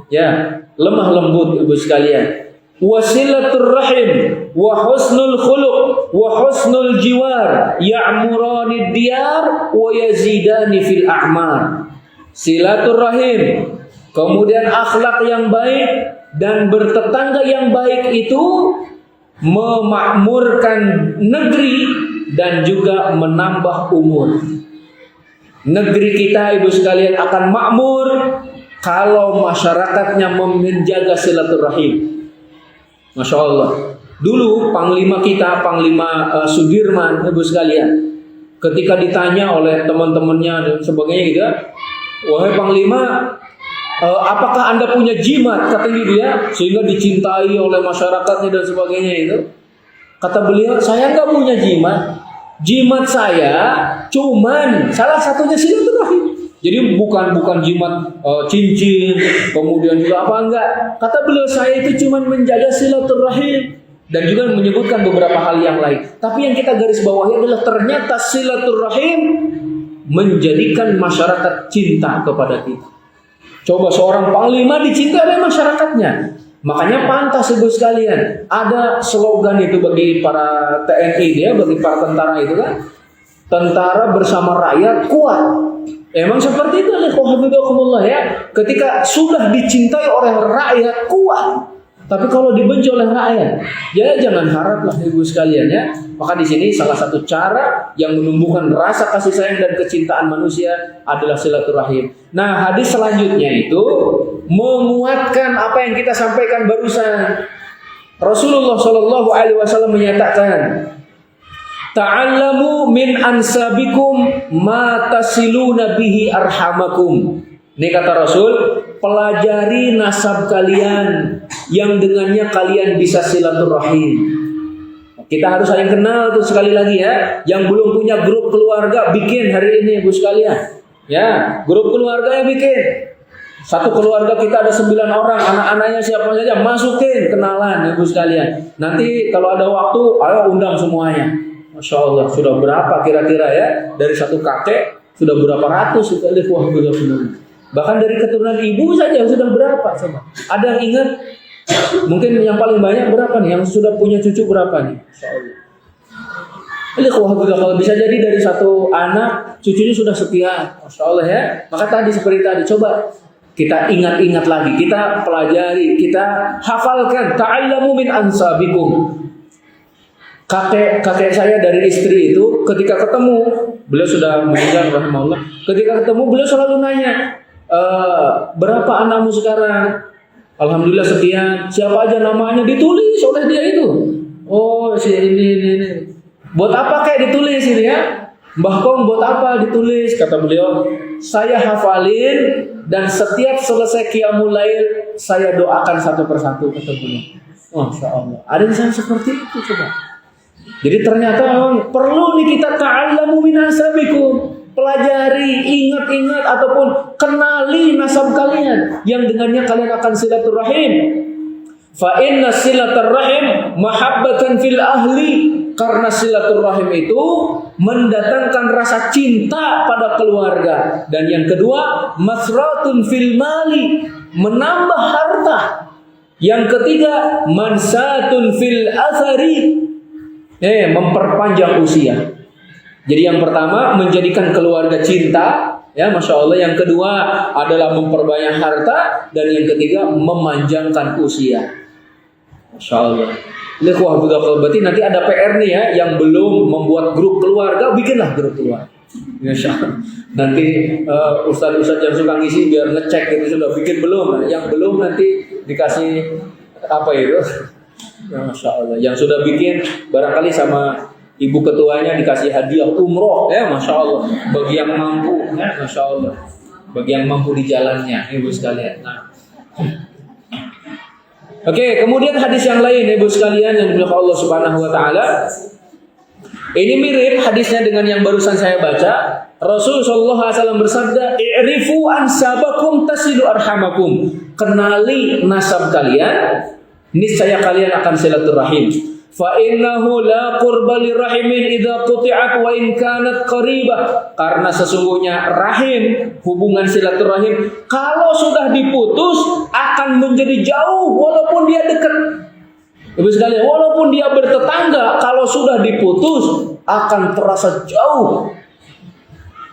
ya, lemah lembut ibu sekalian. Wasilatur rahim wa husnul khuluq wa husnul jiwar ya'murani diyar wa yazidani fil a'mar. Silaturahim, kemudian akhlak yang baik dan bertetangga yang baik itu memakmurkan negeri dan juga menambah umur. Negeri kita ibu sekalian akan makmur kalau masyarakatnya menjaga silaturahim. Masya Allah. Dulu Panglima kita, Panglima Sudirman, ibu sekalian, ketika ditanya oleh teman-temannya dan sebagainya gitu, wahai Panglima, apakah Anda punya jimat? Kata dia, sehingga dicintai oleh masyarakatnya dan sebagainya itu. Kata beliau, saya nggak punya jimat. Jimat saya cuman salah satunya silaturahim. Jadi bukan jimat cincin, kemudian juga apa enggak. Kata beliau, saya itu cuma menjaga silaturahim dan juga menyebutkan beberapa hal yang lain. Tapi yang kita garis bawahi adalah ternyata silaturahim menjadikan masyarakat cinta kepada kita. Coba seorang panglima dicintai oleh masyarakatnya. Makanya pantas ibu sekalian, ada slogan itu bagi para TNI dia, bagi para tentara itu kan, tentara bersama rakyat kuat. Emang seperti itu ya. Ketika sudah dicintai oleh rakyat kuat, tapi kalau dibenci oleh rakyat, ya jangan haraplah ibu sekalian ya. Maka di sini salah satu cara yang menumbuhkan rasa kasih sayang dan kecintaan manusia adalah silaturahim. Nah, hadis selanjutnya itu menguatkan apa yang kita sampaikan barusan. Rasulullah Shallallahu Alaihi Wasallam menyatakan, ta'allamu min ansabikum ma tasiluna bihi arhamakum. Ini kata Rasul, pelajari nasab kalian yang dengannya kalian bisa silaturahim. Kita harus saling kenal tuh sekali lagi ya. Yang belum punya grup keluarga bikin hari ini ibu sekalian. Ya, grup keluarga ya bikin. Satu keluarga kita ada 9 orang, anak-anaknya siapa saja masukin kenalan ibu sekalian. Nanti kalau ada waktu, ayo undang semuanya. Masya Allah, sudah berapa kira-kira ya? Dari satu kakek sudah berapa ratus itu bahkan dari keturunan ibu saja sudah berapa coba? Ada yang ingat? Mungkin yang paling banyak berapa nih? Yang sudah punya cucu berapa nih? Masya Allah. Kalau bisa jadi dari satu anak cucunya sudah sekian, Masya Allah ya. Maka tadi seperti tadi, coba kita ingat-ingat lagi, kita pelajari, kita hafalkan. Ta'allamu min ansabikum. Kakek saya dari istri itu ketika ketemu, beliau sudah meninggal rahimahullah. Ketika ketemu beliau selalu nanya, berapa anakmu sekarang? Alhamdulillah sekian. Siapa aja namanya ditulis oleh dia itu. Oh si ini. Buat apa kayak ditulis ini ya? Mbah Kong buat apa ditulis? Kata beliau, saya hafalin dan setiap selesai qiyamul lail saya doakan satu persatu, kata beliau. Masya Allah. Ada yang seperti itu coba. Jadi ternyata memang perlu nih kita ta'allamu min nasabikum. Pelajari, ingat-ingat ataupun kenali nasab kalian yang dengannya kalian akan silaturahim. Fa inna silaturahim mahabbatan fil ahli. Karena silaturahim itu mendatangkan rasa cinta pada keluarga. Dan yang kedua, masratun fil mali, menambah harta. Yang ketiga, mansatun fil athari, memperpanjang usia. Jadi yang pertama menjadikan keluarga cinta, ya Masya Allah. Yang kedua adalah memperbanyak harta. Dan yang ketiga memanjangkan usia. Masya Allah. Berarti nanti ada PR nih ya, yang belum membuat grup keluarga, bikinlah grup keluarga. Masya Allah. Nanti ustadz-ustadz yang suka ngisi biar ngecek gitu, sudah bikin belum? Yang belum nanti dikasih apa itu? Masya Allah. Yang sudah bikin barangkali sama ibu ketuanya dikasih hadiah umroh, ya Masya Allah. Bagi yang mampu, ya Masya Allah. Bagi yang mampu di jalannya, ibu sekalian. Nah. Oke, kemudian hadis yang lain, ibu sekalian yang dimuliakan Allah Subhanahu Wa Taala. Ini mirip hadisnya dengan yang barusan saya baca. Rasulullah SAW bersabda, "I'rifu ansabakum tasilu arhamakum." Kenali nasab kalian, niscaya kalian akan silaturahim. Fa innahu la qurba lirahimin idza quti'at wa in kanat qaribah. Karena sesungguhnya rahim, hubungan silaturahim kalau sudah diputus akan menjadi jauh walaupun dia dekat. Ibu sekalian, walaupun dia bertetangga, kalau sudah diputus akan terasa jauh.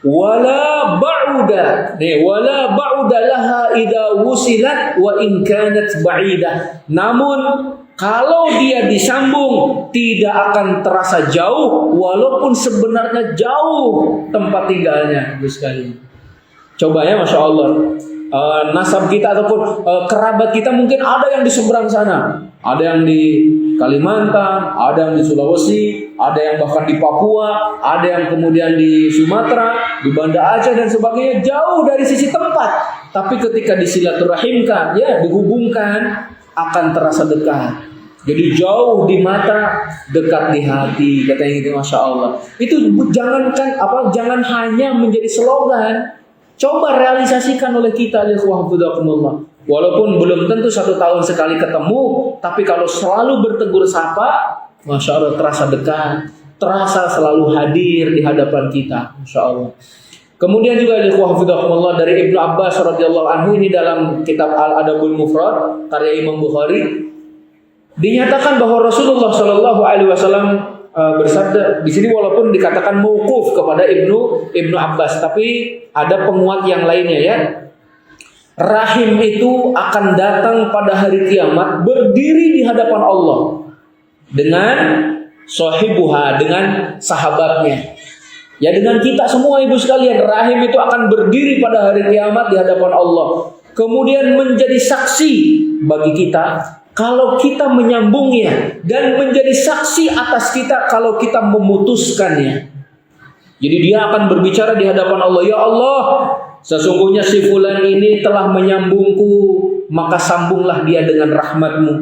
Wala ba'uda, wala ba'uda laha idza wusilat wa in kanat ba'idah. Namun kalau dia disambung tidak akan terasa jauh walaupun sebenarnya jauh tempat tinggalnya, Ibu sekalian. Coba ya, Masya Allah. Nasab kita ataupun kerabat kita mungkin ada yang di seberang sana, ada yang di Kalimantan, ada yang di Sulawesi, ada yang bahkan di Papua, ada yang kemudian di Sumatera, di Banda Aceh dan sebagainya, jauh dari sisi tempat. Tapi ketika disilaturahimkan, ya dihubungkan, akan terasa dekat. Jadi jauh di mata, dekat di hati, katanya gitu, Masya Allah. Itu jangan hanya menjadi slogan. Coba realisasikan oleh kita, walaupun belum tentu 1 tahun sekali ketemu, tapi kalau selalu bertegur sapa, Masya Allah terasa dekat, terasa selalu hadir di hadapan kita, Masya Allah. Kemudian juga dari Ibnu Abbas radhiyallahu anhu, ini dalam kitab Al-Adabul Mufrad karya Imam Bukhari, dinyatakan bahwa Rasulullah Shallallahu Alaihi Wasallam bersabda di sini, walaupun dikatakan mauquf kepada Ibnu Abbas, tapi ada penguat yang lainnya ya. Rahim itu akan datang pada hari kiamat berdiri di hadapan Allah dengan sahibuha, dengan sahabatnya. Ya, dengan kita semua ibu sekalian, rahim itu akan berdiri pada hari kiamat di hadapan Allah. Kemudian menjadi saksi bagi kita kalau kita menyambungnya, dan menjadi saksi atas kita kalau kita memutuskannya. Jadi dia akan berbicara di hadapan Allah, "Ya Allah, sesungguhnya si fulan ini telah menyambungku, maka sambunglah dia dengan rahmat-Mu."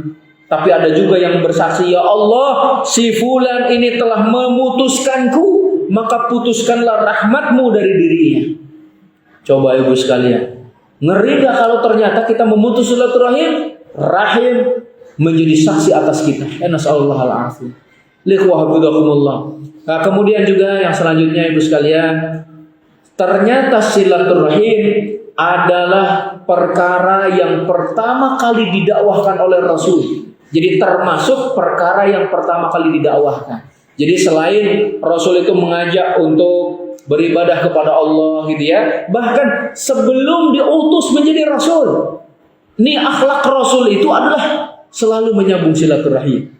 Tapi ada juga yang bersaksi, "Ya Allah, si fulan ini telah memutuskanku, maka putuskanlah rahmat-Mu dari dirinya." Coba ibu sekalian, ngeri gak kalau ternyata kita memutus silaturahim, rahim menjadi saksi atas kita. Nasallallahu alaihi wasallam. Nah, kemudian juga yang selanjutnya ibu sekalian, ternyata silaturahim adalah perkara yang pertama kali didakwahkan oleh Rasul. Jadi termasuk perkara yang pertama kali didakwahkan. Jadi selain Rasul itu mengajak untuk beribadah kepada Allah gitu ya, bahkan sebelum diutus menjadi Rasul, ini akhlak Rasul itu adalah selalu menyambung silaturahim.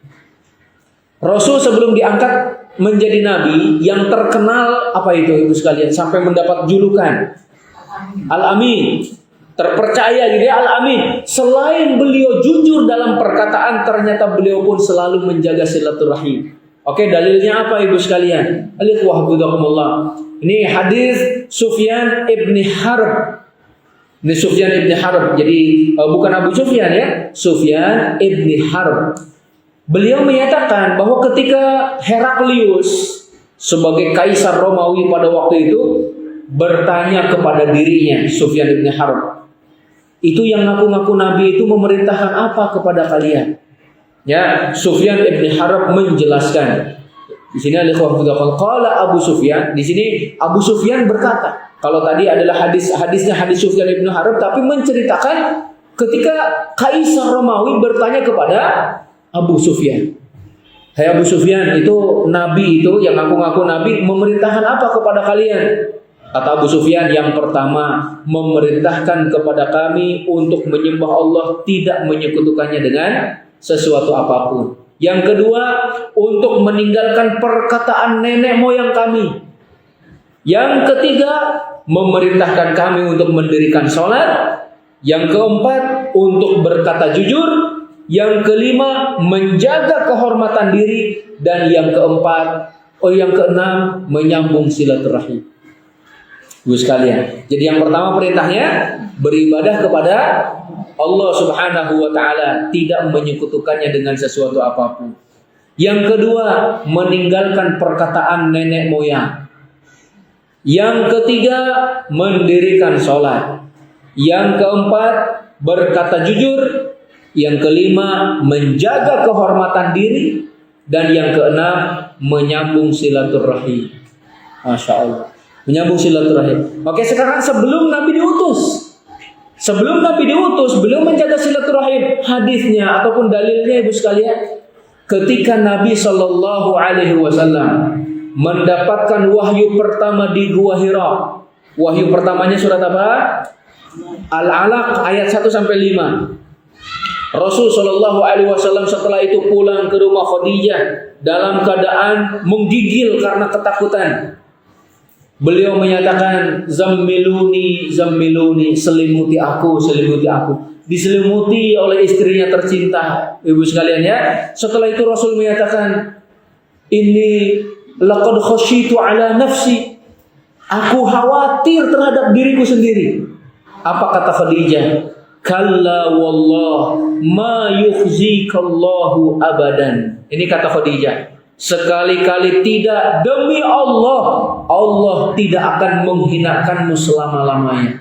Rasul sebelum diangkat menjadi nabi, yang terkenal apa itu ibu sekalian, sampai mendapat julukan Al-Amin, terpercaya gitu ya, Al-Amin. Selain beliau jujur dalam perkataan, ternyata beliau pun selalu menjaga silaturahim. Oke, dalilnya apa ibu sekalian? Ini hadis Sufyan ibni Harb. Ini Sufyan ibni Harb. Jadi bukan Abu Sufyan ya, Sufyan ibni Harb. Beliau menyatakan bahwa ketika Heraklius sebagai kaisar Romawi pada waktu itu bertanya kepada dirinya, Sufyan ibni Harb, itu yang ngaku-ngaku nabi itu memerintahkan apa kepada kalian? Ya, Sufyan ibni Harb menjelaskan. Di sini qala Abu Sufyan. Di sini Abu Sufyan berkata. Kalau tadi adalah hadisnya hadis Sufyan ibni Harb, tapi menceritakan ketika kaisar Romawi bertanya kepada Abu Sufyan. Hai Abu Sufyan, itu nabi itu yang ngaku-ngaku nabi memerintahkan apa kepada kalian? Kata Abu Sufyan, yang pertama memerintahkan kepada kami untuk menyembah Allah, tidak menyekutukannya dengan sesuatu apapun. Yang kedua, untuk meninggalkan perkataan nenek moyang kami. Yang ketiga, memerintahkan kami untuk mendirikan sholat. Yang keempat, untuk berkata jujur. Yang kelima, menjaga kehormatan diri. Dan yang keenam, menyambung silaturahim. Ibu sekalian, jadi yang pertama perintahnya beribadah kepada Allah Subhanahu wa taala, tidak menyekutukannya dengan sesuatu apapun. Yang kedua, meninggalkan perkataan nenek moyang. Yang ketiga, mendirikan sholat. Yang keempat, berkata jujur. Yang kelima, menjaga kehormatan diri. Dan yang keenam, menyambung silaturahim. Masya Allah, menyambung silaturahim. Oke, sekarang sebelum Nabi diutus, beliau menjaga silaturahim. Hadisnya ataupun dalilnya ibu sekalian, ketika Nabi Shallallahu Alaihi Wasallam mendapatkan wahyu pertama di Gua Hira. Wahyu pertamanya surat apa? Al-Alaq ayat 1 sampai 5. Rasul Shallallahu Alaihi Wasallam setelah itu pulang ke rumah Khadijah dalam keadaan menggigil karena ketakutan. Beliau menyatakan, zammiluni, selimuti aku. Diselimuti oleh istrinya tercinta, ibu sekalian ya. Setelah itu Rasul menyatakan, ini laqad khasyitu ala nafsi. Aku khawatir terhadap diriku sendiri. Apa kata Khadijah? Kalla wallah ma yukhzikallahu abadan. Ini kata Khadijah. Sekali-kali tidak, demi Allah, Allah tidak akan menghinakanmu selama-lamanya.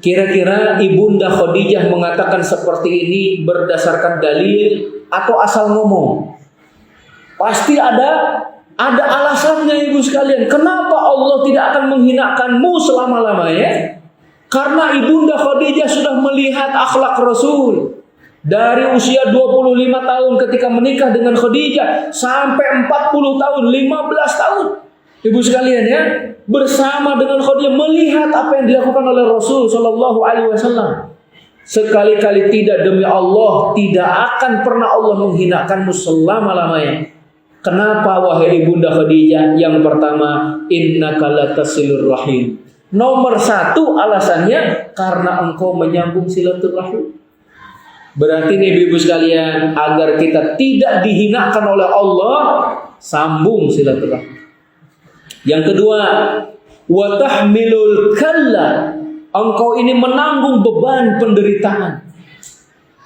Kira-kira Ibunda Khadijah mengatakan seperti ini berdasarkan dalil atau asal ngomong? Pasti ada alasannya ibu sekalian. Kenapa Allah tidak akan menghinakanmu selama-lamanya? Karena Ibunda Khadijah sudah melihat akhlak Rasul. Dari usia 25 tahun ketika menikah dengan Khadijah sampai 40 tahun, 15 tahun. Ibu sekalian ya, bersama dengan Khadijah melihat apa yang dilakukan oleh Rasul Shallallahu Alaihi Wasallam. Sekali-kali tidak, demi Allah tidak akan pernah Allah menghinakanmu selama-lamanya. Kenapa wahai Ibunda Khadijah? Yang pertama, innaka latasilur rahim. Nomor satu alasannya karena engkau menyambung silaturahim. Berarti nih ibu sekalian, agar kita tidak dihinakan oleh Allah, sambung silaturahim. Yang kedua, wa tahmilul kalla. Engkau ini menanggung beban penderitaan.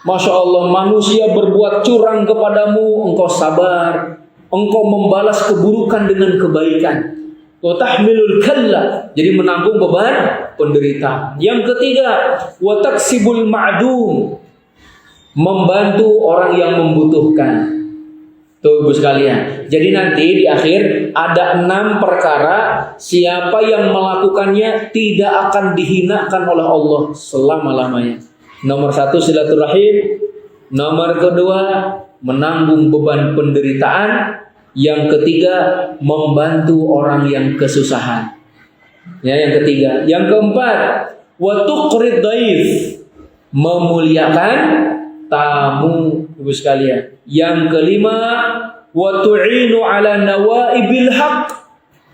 Masya Allah, manusia berbuat curang kepadamu, engkau sabar. Engkau membalas keburukan dengan kebaikan. Wa tahmilul kalla, jadi menanggung beban penderitaan. Yang ketiga, wa taksibul ma'dum, membantu orang yang membutuhkan. Tuh ibu sekalian. Jadi nanti di akhir ada 6 perkara, siapa yang melakukannya tidak akan dihinakan oleh Allah selama-lamanya. Nomor 1 silaturahim. Nomor kedua, menanggung beban penderitaan. Yang ketiga, membantu orang yang kesusahan. Ya, yang ketiga. Yang keempat, wa tuqrid dhaif, memuliakan tamu ibu sekalian. Yang kelima, wa tu'inu ala nawaibil haq,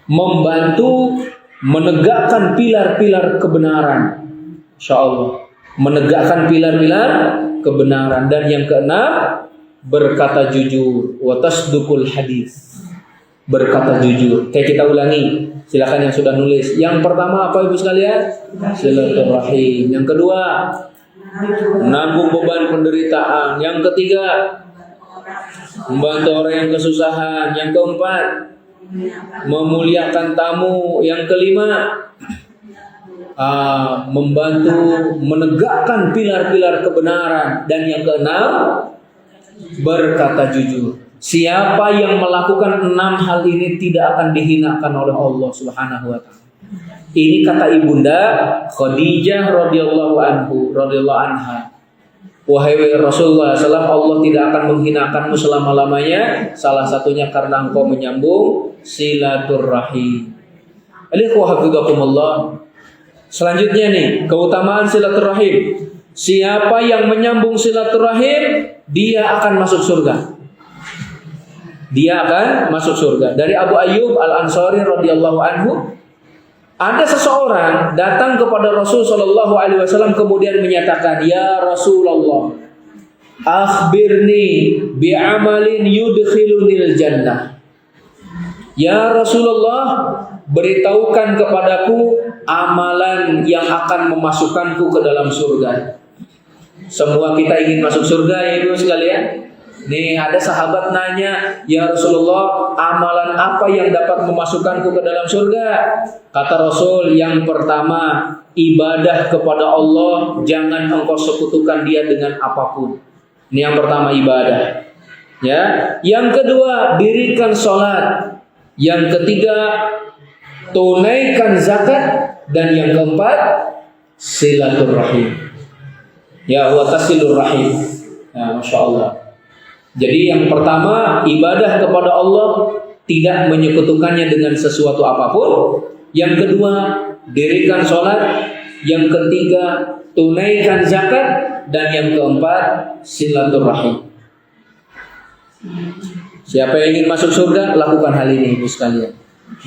membantu menegakkan pilar-pilar kebenaran. Insyaallah, menegakkan pilar-pilar kebenaran. Dan yang keenam, berkata jujur, wa tasduqul hadis, berkata jujur. Kayak kita ulangi, silakan yang sudah nulis. Yang pertama apa Ibu sekalian? Silaturahim. Yang kedua, menanggung beban penderitaan. Yang ketiga, membantu orang yang kesusahan. Yang keempat, memuliakan tamu. Yang kelima, membantu menegakkan pilar-pilar kebenaran. Dan yang keenam, berkata jujur. Siapa yang melakukan 6 hal ini tidak akan dihinakan oleh Allah Subhanahu wa taala. Ini kata Ibunda Khadijah radhiyallahu anha. Wahai Rasulullah SAW, Allah tidak akan menghinakanmu selama-lamanya. Salah satunya karena engkau menyambung silaturahim. Selanjutnya nih, keutamaan silaturahim. Siapa yang menyambung silaturahim, dia akan masuk surga. Dia akan masuk surga. Dari Abu Ayyub Al-Ansari radhiyallahu anhu, ada seseorang datang kepada Rasul sallallahu alaihi wasallam kemudian menyatakan, "Ya Rasulullah, akhbirni bi'amalin yudkhilunil jannah." Ya Rasulullah, beritahukan kepadaku amalan yang akan memasukkanku ke dalam surga. Semua kita ingin masuk surga ya Ibu sekalian. Nih ada sahabat nanya, "Ya Rasulullah, amalan apa yang dapat memasukkanku ke dalam surga?" Kata Rasul, yang pertama, ibadah kepada Allah, jangan engkau sekutukan Dia dengan apapun. Ini yang pertama, ibadah. Ya, yang kedua, dirikan sholat. Yang ketiga, tunaikan zakat. Dan yang keempat, silaturahim. Ya, wa tasilur rahim. Ya, Masya Allah. Jadi yang pertama, ibadah kepada Allah, tidak menyekutukannya dengan sesuatu apapun. Yang kedua, dirikan sholat. Yang ketiga, tunaikan zakat. Dan yang keempat, silaturahim. Siapa yang ingin masuk surga, lakukan hal ini Ibu sekalian.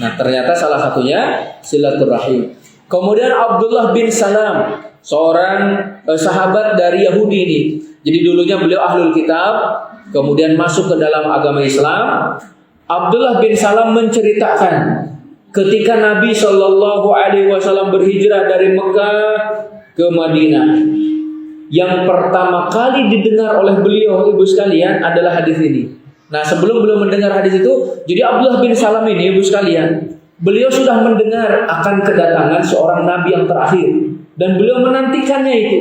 Nah, ternyata salah satunya silaturahim. Kemudian Abdullah bin Salam, seorang sahabat dari Yahudi ini. Jadi dulunya beliau ahlul kitab, kemudian masuk ke dalam agama Islam. Abdullah bin Salam menceritakan ketika Nabi Shallallahu Alaihi Wasallam berhijrah dari Mekah ke Madinah, yang pertama kali didengar oleh beliau Ibu sekalian adalah hadis ini. Nah, sebelum beliau mendengar hadis itu, jadi Abdullah bin Salam ini Ibu sekalian, beliau sudah mendengar akan kedatangan seorang Nabi yang terakhir dan beliau menantikannya itu.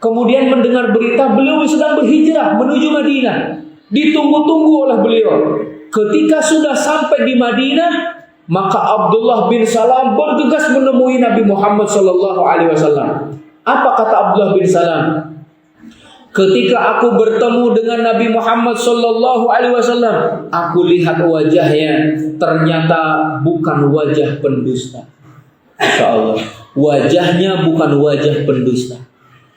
Kemudian mendengar berita beliau sedang berhijrah menuju Madinah. Ditunggu-tunggu oleh beliau. Ketika sudah sampai di Madinah, maka Abdullah bin Salam bergegas menemui Nabi Muhammad SAW. Apa kata Abdullah bin Salam? Ketika aku bertemu dengan Nabi Muhammad SAW, aku lihat wajahnya, ternyata bukan wajah pendusta. Masya Allah, wajahnya bukan wajah pendusta.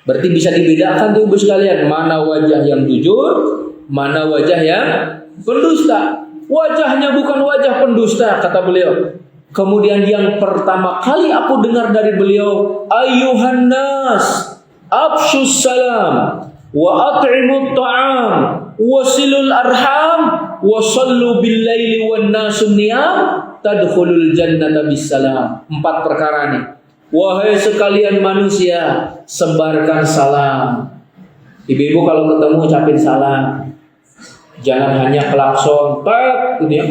Berarti bisa dibedakan tuh Ibu sekalian, mana wajah yang jujur, mana wajah yang pendusta. Wajahnya bukan wajah pendusta, kata beliau. Kemudian yang pertama kali aku dengar dari beliau, ayyuhan nas, afshus salam, wa at'imut ta'am, wasilul arham, wa sallu bil laili wan nasun niyam, tadkhulul jannata bisalam. 4 perkara nih. Wahai sekalian manusia, sebarkan salam. Ibu-ibu kalau ketemu ucapin salam. Jangan hanya klakson, tak, gitu ya.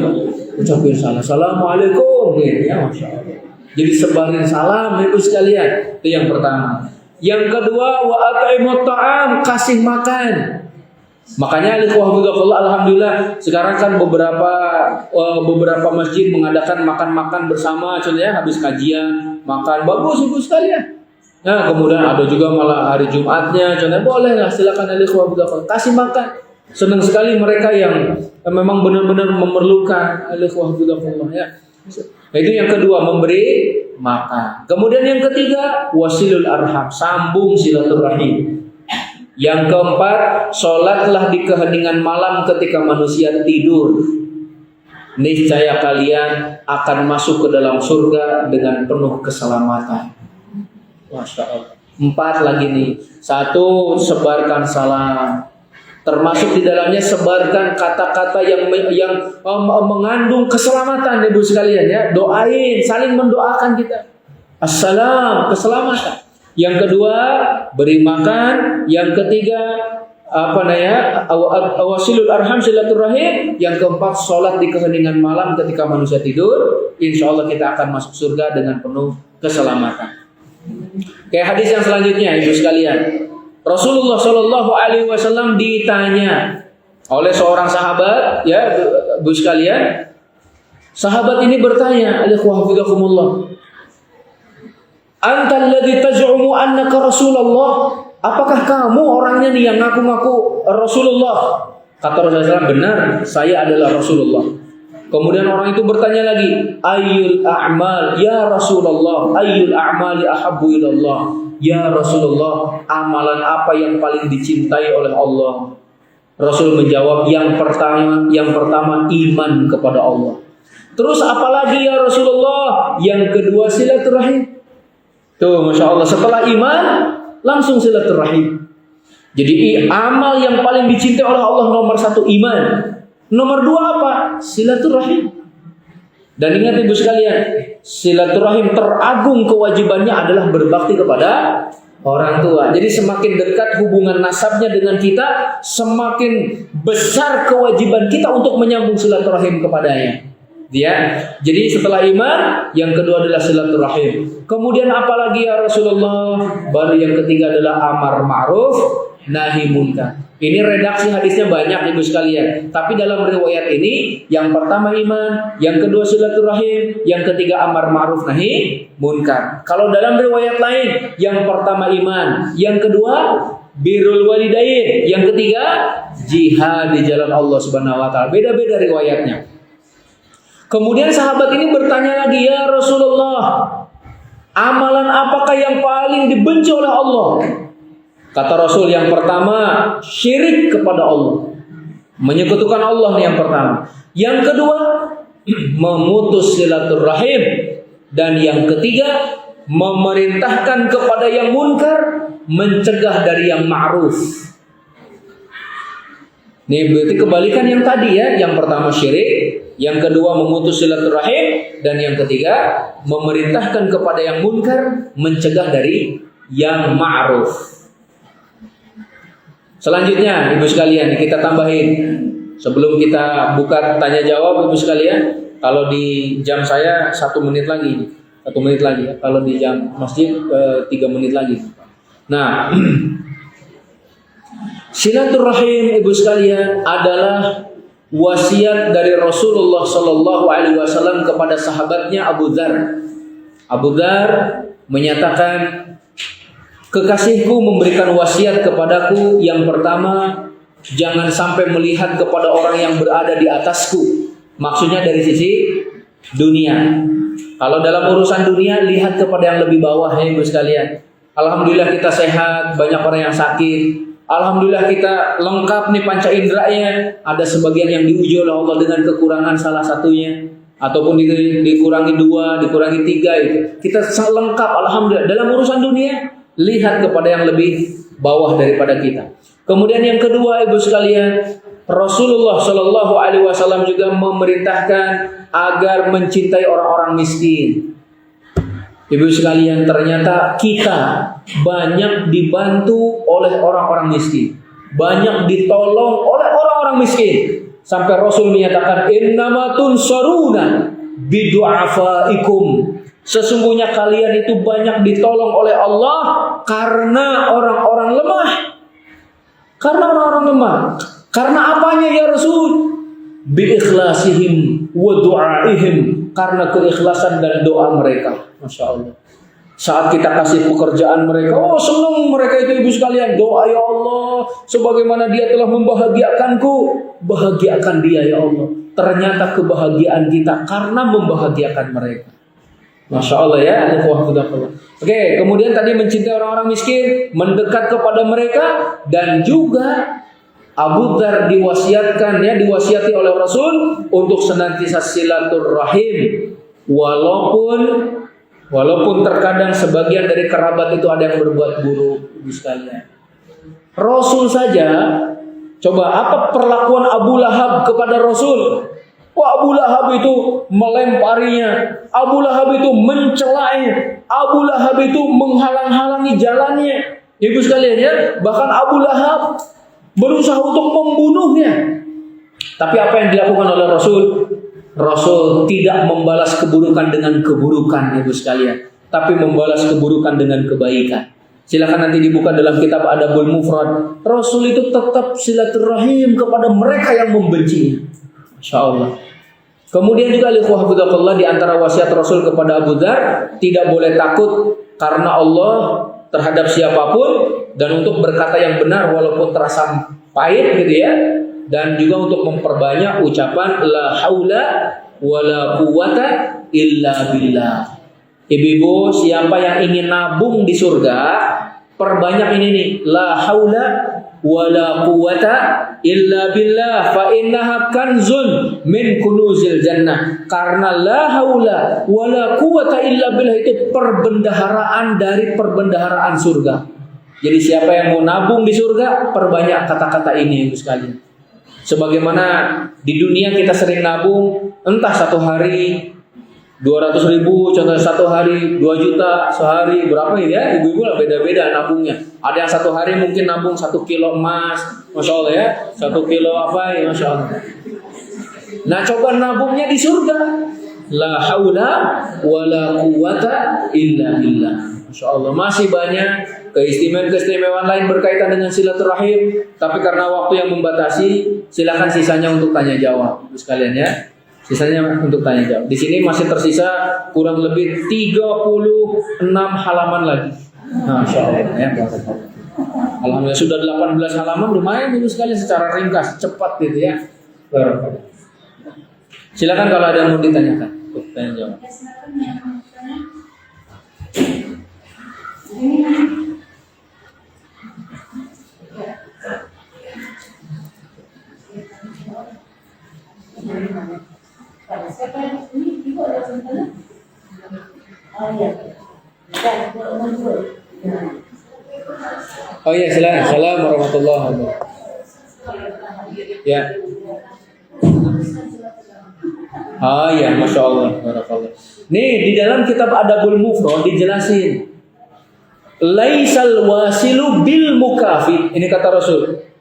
Ucapin salam. Assalamualaikum, gitu ya, Masya Allah. Jadi sebarin salam Ibu sekalian. Itu yang pertama. Yang kedua, wa at'imut ta'am, kasih makan. Makanya alhamdulillah sekarang kan beberapa masjid mengadakan makan-makan bersama, contohnya habis kajian makan, bagus Ibu sekalian. Nah, kemudian ada juga malah hari Jumatnya, contohnya boleh lah, silakan kasih makan. Senang sekali mereka yang memang benar-benar memerlukan ya. Nah, itu yang kedua, memberi makan. Kemudian yang ketiga, wasilul arham, sambung silaturahim. Yang keempat, sholatlah di keheningan malam ketika manusia tidur. Niscaya kalian akan masuk ke dalam surga dengan penuh keselamatan. Masya Allah. 4 lagi nih. 1, sebarkan salam. Termasuk di dalamnya sebarkan kata-kata yang mengandung keselamatan, Ibu sekalian ya. Doain, saling mendoakan kita. Assalam, keselamatan. Yang kedua, beri makan. Yang ketiga, wasilul arham, silaturahim. Yang keempat, sholat di keheningan malam ketika manusia tidur. Insya Allah kita akan masuk surga dengan penuh keselamatan. Kayak hadis yang selanjutnya, Ibu sekalian. Rasulullah Shallallahu Alaihi Wasallam ditanya oleh seorang sahabat, ya Ibu sekalian. Sahabat ini bertanya, "Alaikumullah. Anta alladhi taj'umu annaka Rasulullah?" Apakah kamu orangnya nih yang ngaku-ngaku Rasulullah? Kata Rasulullah, benar, saya adalah Rasulullah. Kemudian orang itu bertanya lagi, ayyul a'mal ya Rasulullah, ayyul a'mali ahabbu ilallah. Ya Rasulullah, amalan apa yang paling dicintai oleh Allah? Rasul menjawab, yang pertama iman kepada Allah. Terus apalagi ya Rasulullah? Yang kedua silaturahim. Tuh, Masya Allah, setelah iman langsung silaturahim. Jadi amal yang paling dicintai oleh Allah nomor 1 iman. Nomor 2 apa? Silaturahim. Dan ingat Ibu sekalian, silaturahim teragung kewajibannya adalah berbakti kepada orang tua. Jadi semakin dekat hubungan nasabnya dengan kita, semakin besar kewajiban kita untuk menyambung silaturahim kepadanya. Ya. Jadi setelah iman, yang kedua adalah silaturahim. Kemudian apalagi ya Rasulullah? Baru yang ketiga adalah amar ma'ruf nahi munkar. Ini redaksi hadisnya banyak Ibu sekalian. Tapi dalam riwayat ini, yang pertama iman, yang kedua silaturahim, yang ketiga amar ma'ruf nahi munkar. Kalau dalam riwayat lain, yang pertama iman, yang kedua birrul walidain, yang ketiga jihad di jalan Allah Subhanahu wa taala. Beda-beda riwayatnya. Kemudian sahabat ini bertanya lagi, ya Rasulullah, amalan apakah yang paling dibenci oleh Allah? Kata Rasul, yang pertama syirik kepada Allah, menyekutukan Allah nih yang pertama. Yang kedua memutus silaturahim, dan yang ketiga memerintahkan kepada yang munkar, mencegah dari yang ma'ruf. Nih berarti kebalikan yang tadi ya. Yang pertama syirik, yang kedua memutus silaturahim, dan yang ketiga memerintahkan kepada yang munkar, mencegah dari yang ma'ruf. Selanjutnya Ibu sekalian, kita tambahin sebelum kita buka tanya jawab Ibu sekalian. Kalau di jam saya 1 menit lagi. 1 menit lagi ya. Kalau di jam masjid 3 menit lagi. Nah, silaturahim Ibu sekalian adalah wasiat dari Rasulullah Shallallahu Alaihi Wasallam kepada sahabatnya Abu Dzar. Abu Dzar menyatakan, kekasihku memberikan wasiat kepadaku, yang pertama, jangan sampai melihat kepada orang yang berada di atasku. Maksudnya dari sisi dunia. Kalau dalam urusan dunia, lihat kepada yang lebih bawah ya Ibu sekalian. Alhamdulillah kita sehat, banyak orang yang sakit. Alhamdulillah kita lengkap nih panca inderanya. Ada sebagian yang diuji oleh Allah dengan kekurangan salah satunya, ataupun dikurangi 2, dikurangi 3 itu. Kita lengkap alhamdulillah. Dalam urusan dunia, lihat kepada yang lebih bawah daripada kita. Kemudian yang kedua Ibu sekalian, Rasulullah Shallallahu Alaihi Wasallam juga memerintahkan agar mencintai orang-orang miskin. Ibu sekalian, ternyata kita banyak dibantu oleh orang-orang miskin, banyak ditolong oleh orang-orang miskin. Sampai Rasul menyatakan, innama tunsaruna bidu'afaikum. Sesungguhnya kalian itu banyak ditolong oleh Allah karena orang-orang lemah. Karena orang-orang lemah. Karena apanya ya Rasul? Bi-ikhlasihim wa du'aihim. Karena keikhlasan dan doa mereka. Masya Allah. Saat kita kasih pekerjaan mereka, oh senang mereka itu Ibu sekalian. Doa ya Allah, sebagaimana dia telah membahagiakanku, bahagiakan dia ya Allah. Ternyata kebahagiaan kita karena membahagiakan mereka. Masya Allah ya. Oke, kemudian tadi mencintai orang-orang miskin, mendekat kepada mereka, dan juga Abu Dzar diwasiati oleh Rasul untuk senantiasa silaturahim, walaupun terkadang sebagian dari kerabat itu ada yang berbuat buruk Ibu sekalian. Rasul saja Coba apa perlakuan Abu Lahab kepada Rasul? Wah, Abu Lahab itu melemparinya, Abu Lahab itu mencelanya, Abu Lahab itu menghalang-halangi jalannya. Ibu sekalian ya, bahkan Abu Lahab berusaha untuk membunuhnya. Tapi apa yang dilakukan oleh Rasul? Rasul tidak membalas keburukan dengan keburukan, ibu sekalian, tapi membalas keburukan dengan kebaikan. Silakan nanti dibuka dalam kitab Adabul Mufrad. Rasul itu tetap silaturahim kepada mereka yang membencinya. Masya Allah. Kemudian juga alaihi di antara wasiat Rasul kepada Abu Dzar, tidak boleh takut karena Allah terhadap siapapun, dan untuk berkata yang benar walaupun terasa pahit gitu ya, dan juga untuk memperbanyak ucapan la haula wala quwata illa billah. Ibu-ibu, siapa yang ingin nabung di surga, perbanyak ini nih, la haula wala quwata illa billah fa innaha kanzun min kunuzil jannah. Karena la haula wala quwata illa billah itu perbendaharaan dari perbendaharaan surga. Jadi siapa yang mau nabung di surga, perbanyak kata-kata ini ibu sekalian. Sebagaimana di dunia kita sering nabung, entah satu hari 200.000, contoh satu hari 2 juta, sehari berapa ya, ibu-ibu lah beda-beda nabungnya. Ada yang satu hari mungkin nabung 1 kilo emas, masya Allah ya, 1 kilo apa ya, masya Allah. Nah coba nabungnya di surga, la haula wala quwata illa billah. Masya Allah, masih banyak keistimewaan lain berkaitan dengan silaturahim, tapi karena waktu yang membatasi, silakan sisanya untuk tanya jawab, sekalian ya. Sisanya untuk tanya jawab. Di sini masih tersisa kurang lebih 36 halaman lagi. Masya Allah ya. Alhamdulillah sudah 18 halaman, lumayan dulu sekali secara ringkas, cepat gitu ya. Silakan kalau ada yang mau ditanyakan untuk tanya jawab. Ini ibu ada sebenarnya? Oh iya. Oh iya, silakan. Assalamualaikum warahmatullahi wabarakatuh. Ya. Ah ya, masya Allah, barakallah. Nih di dalam kitab Adabul Mufrad dijelasin, laisal wasilu bil mukafi. Ini kata Rasul.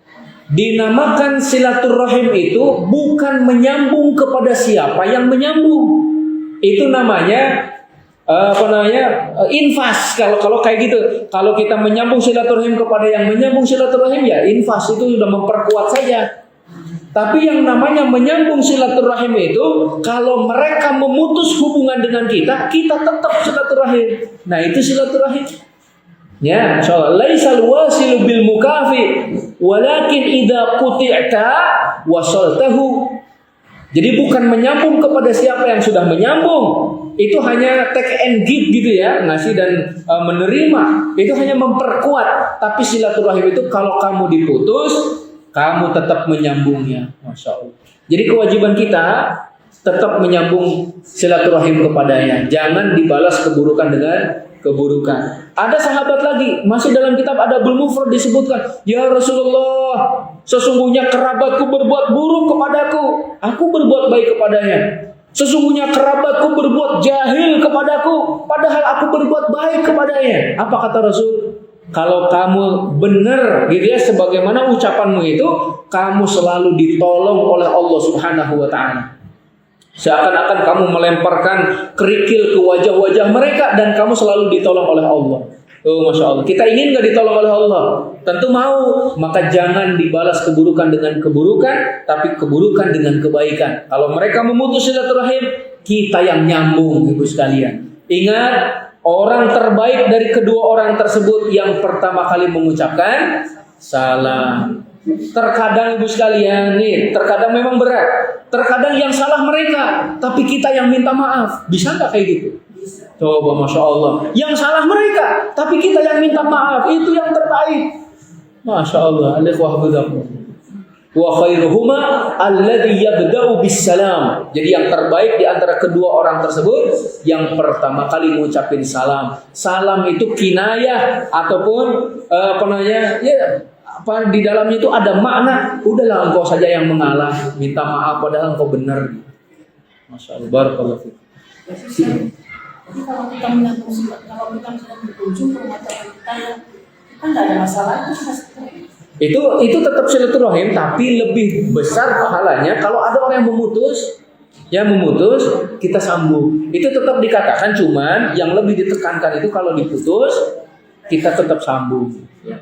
Dinamakan silaturahim itu bukan menyambung kepada siapa yang menyambung. Itu namanya infas. Kalau kayak gitu, kalau kita menyambung silaturahim kepada yang menyambung silaturahim, ya infas itu sudah memperkuat saja. Tapi yang namanya menyambung silaturahim itu, kalau mereka memutus hubungan dengan kita, kita tetap silaturahim. Nah itu silaturahim. Ya, insyaallah laisal wasilu bil mukafi walakin idza quti'ta wasaltahu. Jadi bukan menyambung kepada siapa yang sudah menyambung. Itu hanya take and give gitu ya, ngasih dan menerima. Itu hanya memperkuat. Tapi silaturahim itu kalau kamu diputus, kamu tetap menyambungnya. Masya Allah. Jadi kewajiban kita tetap menyambung silaturahim kepadanya. Jangan dibalas keburukan dengan keburukan. Ada sahabat lagi, masih dalam kitab Adabul Mufrad disebutkan, ya Rasulullah, sesungguhnya kerabatku berbuat buruk kepadaku, aku berbuat baik kepadanya. Sesungguhnya kerabatku berbuat jahil kepadaku, padahal aku berbuat baik kepadanya. Apa kata Rasul? Kalau kamu benar gitu ya, sebagaimana ucapanmu itu, kamu selalu ditolong oleh Allah Subhanahu wa ta'ala. Seakan-akan kamu melemparkan kerikil ke wajah-wajah mereka dan kamu selalu ditolong oleh Allah. Oh masya Allah. Kita ingin nggak ditolong oleh Allah? Tentu mau. Maka jangan dibalas keburukan dengan keburukan, tapi keburukan dengan kebaikan. Kalau mereka memutus silaturahim, kita yang nyambung, ibu sekalian. Ingat, orang terbaik dari kedua orang tersebut yang pertama kali mengucapkan salam. Terkadang ibu sekalian nih, terkadang memang berat. Terkadang yang salah mereka, tapi kita yang minta maaf. Bisa nggak kayak gitu? Coba masya Allah. Yang salah mereka, tapi kita yang minta maaf. Itu yang terbaik. Masya Allah. Wa khairuhuma alladhi yabda'u bis-salam. Jadi yang terbaik di antara kedua orang tersebut yang pertama kali mengucapin salam. Salam itu kinayah ataupun apa di dalamnya itu ada makna, udahlah engkau saja yang mengalah, minta maaf padahal engkau benar. Masya Allah, barakallahu fiik. Jadi kalau kita menyambung, kalau kita sudah berkunjung ke rumah teman kita, kan nggak ada masalah itu. Itu tetap silaturahim, tapi lebih besar pahalanya kalau ada orang yang memutus, kita sambung. Itu tetap dikatakan, cuman yang lebih ditekankan itu kalau diputus, kita tetap sambung. Ya,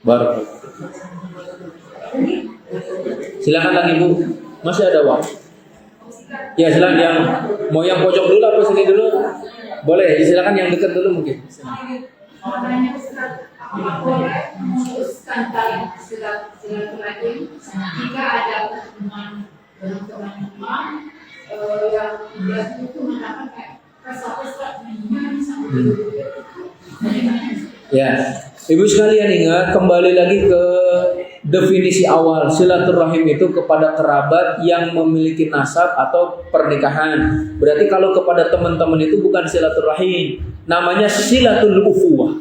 baru. Silakan lagi Bu, masih ada waktu. Ya silakan yang pojok dulu apa sini dulu? Boleh, silakan yang dekat dulu mungkin. Mau nanya Ustaz, apa boleh memutuskan tali silaturahim jika ada pertemuan dengan teman-teman yang biasanya itu mengatakan kayak kesal-kesal sama Ya, Ibu sekalian ingat kembali lagi ke definisi awal, silaturahim itu kepada kerabat yang memiliki nasab atau pernikahan. Berarti kalau kepada teman-teman itu bukan silaturahim, namanya silatul ukhuwah.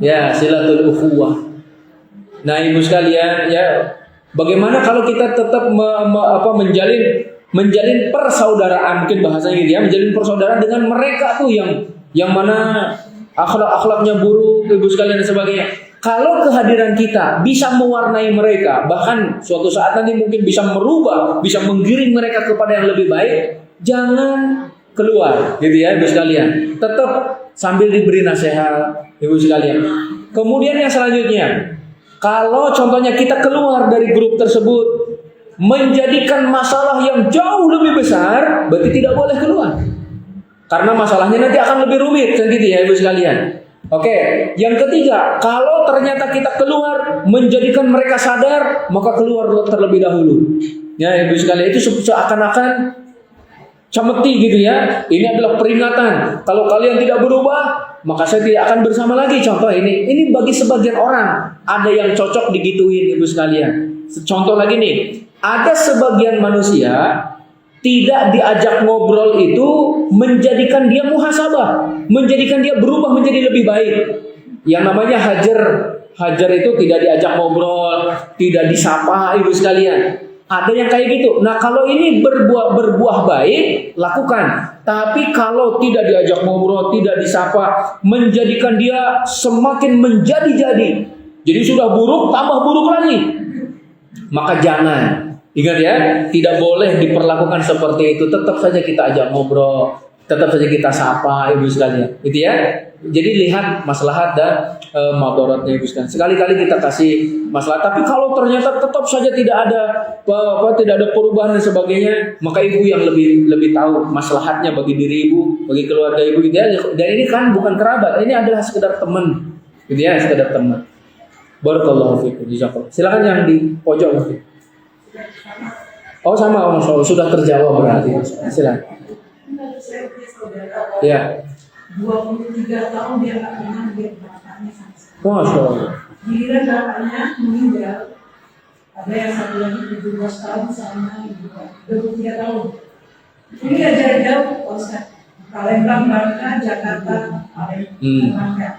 Ya, silatul ukhuwah. Nah, Ibu sekalian, ya, bagaimana kalau kita tetap menjalin persaudaraan, mungkin bahasanya gitu ya, menjalin persaudaraan dengan mereka tuh yang mana akhlak-akhlaknya buruk, Ibu sekalian dan sebagainya. Kalau kehadiran kita bisa mewarnai mereka, bahkan suatu saat nanti mungkin bisa merubah, bisa menggiring mereka kepada yang lebih baik, jangan keluar, gitu ya Ibu sekalian. Tetap sambil diberi nasihat, Ibu sekalian. Kemudian yang selanjutnya, kalau contohnya kita keluar dari grup tersebut, menjadikan masalah yang jauh lebih besar, berarti tidak boleh keluar. Karena masalahnya nanti akan lebih rumit, kan gitu ya Ibu sekalian. Oke, yang ketiga, kalau ternyata kita keluar menjadikan mereka sadar, maka keluar terlebih dahulu. Ya Ibu sekalian, itu seakan-akan cameti gitu ya. Ini adalah peringatan. Kalau kalian tidak berubah, maka saya tidak akan bersama lagi. Contoh ini bagi sebagian orang ada yang cocok digituin Ibu sekalian. Contoh lagi nih, ada sebagian manusia tidak diajak ngobrol itu menjadikan dia muhasabah, menjadikan dia berubah menjadi lebih baik. Yang namanya hajar itu tidak diajak ngobrol, tidak disapa Ibu sekalian. Ada yang kayak gitu. Nah, kalau ini berbuah baik, lakukan. Tapi kalau tidak diajak ngobrol, tidak disapa, menjadikan dia semakin menjadi-jadi. Jadi sudah buruk, tambah buruk lagi. Maka jangan. Ingat ya, tidak boleh diperlakukan seperti itu. Tetap saja kita ajak ngobrol, tetap saja kita sapa Ibu sekalian. Gitu ya. Jadi lihat maslahat dan madaratnya Ibu sekalian. Sekali-kali kita kasih maslahat, tapi kalau ternyata tetap saja tidak ada perubahan dan sebagainya, maka Ibu yang lebih tahu maslahatnya bagi diri Ibu, bagi keluarga Ibu gitu ya. Dan ini kan bukan kerabat, ini adalah sekedar teman. Gitu ya, sekedar teman. Barakallahu fiikum. Silakan yang di pojok mungkin. Oh sama, sudah terjawab berarti. Silakan. Ya. 23 tahun dia nggak pernah lihat bapaknya sama sekali. Masya Allah. Giliran bapaknya meninggal, ada yang satu lagi 17 tahun sama juga 23 tahun. Ini aja jauh, Ustaz. Palembang, Bangka, Jakarta, Palembang, Bangka.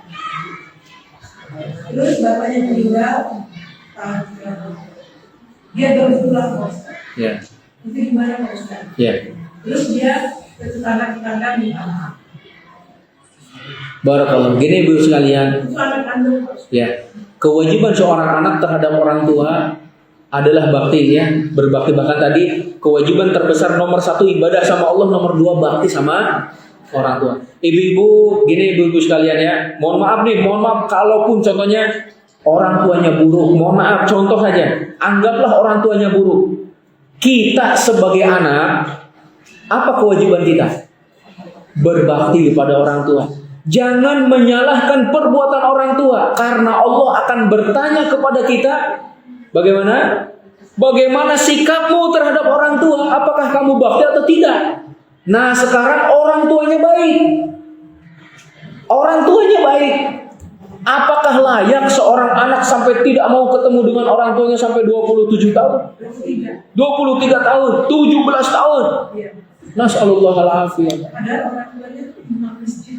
Terus bapaknya meninggal tahun 30. Dia baru pulang, Ustaz. Ya. Itu gimana, Ustaz? Ya. Terus dia ke tetangga-tetangga minta maaf. Barakallah. Gini Ibu sekalian. Itu anak kandung, Ustaz. Ya. Kewajiban seorang anak terhadap orang tua adalah bakti ya, berbakti. Bahkan tadi kewajiban terbesar nomor 1 ibadah sama Allah, nomor 2 bakti sama orang tua. Ibu-ibu, gini ibu-ibu sekalian ya. Mohon maaf kalaupun contohnya orang tuanya buruk. Mohon maaf, contoh saja. Anggaplah orang tuanya buruk. Kita sebagai anak, apa kewajiban kita? Berbakti kepada orang tua. Jangan menyalahkan perbuatan orang tua, karena Allah akan bertanya kepada kita, bagaimana? Bagaimana sikapmu terhadap orang tua? Apakah kamu bakti atau tidak? Nah, sekarang orang tuanya baik. Orang tuanya baik. Apakah layak seorang anak sampai tidak mau ketemu dengan orang tuanya sampai 27 tahun? 23 tahun, 17 tahun. Nas'alullah al-afiyah. Padahal orang tuanya itu imam masjid.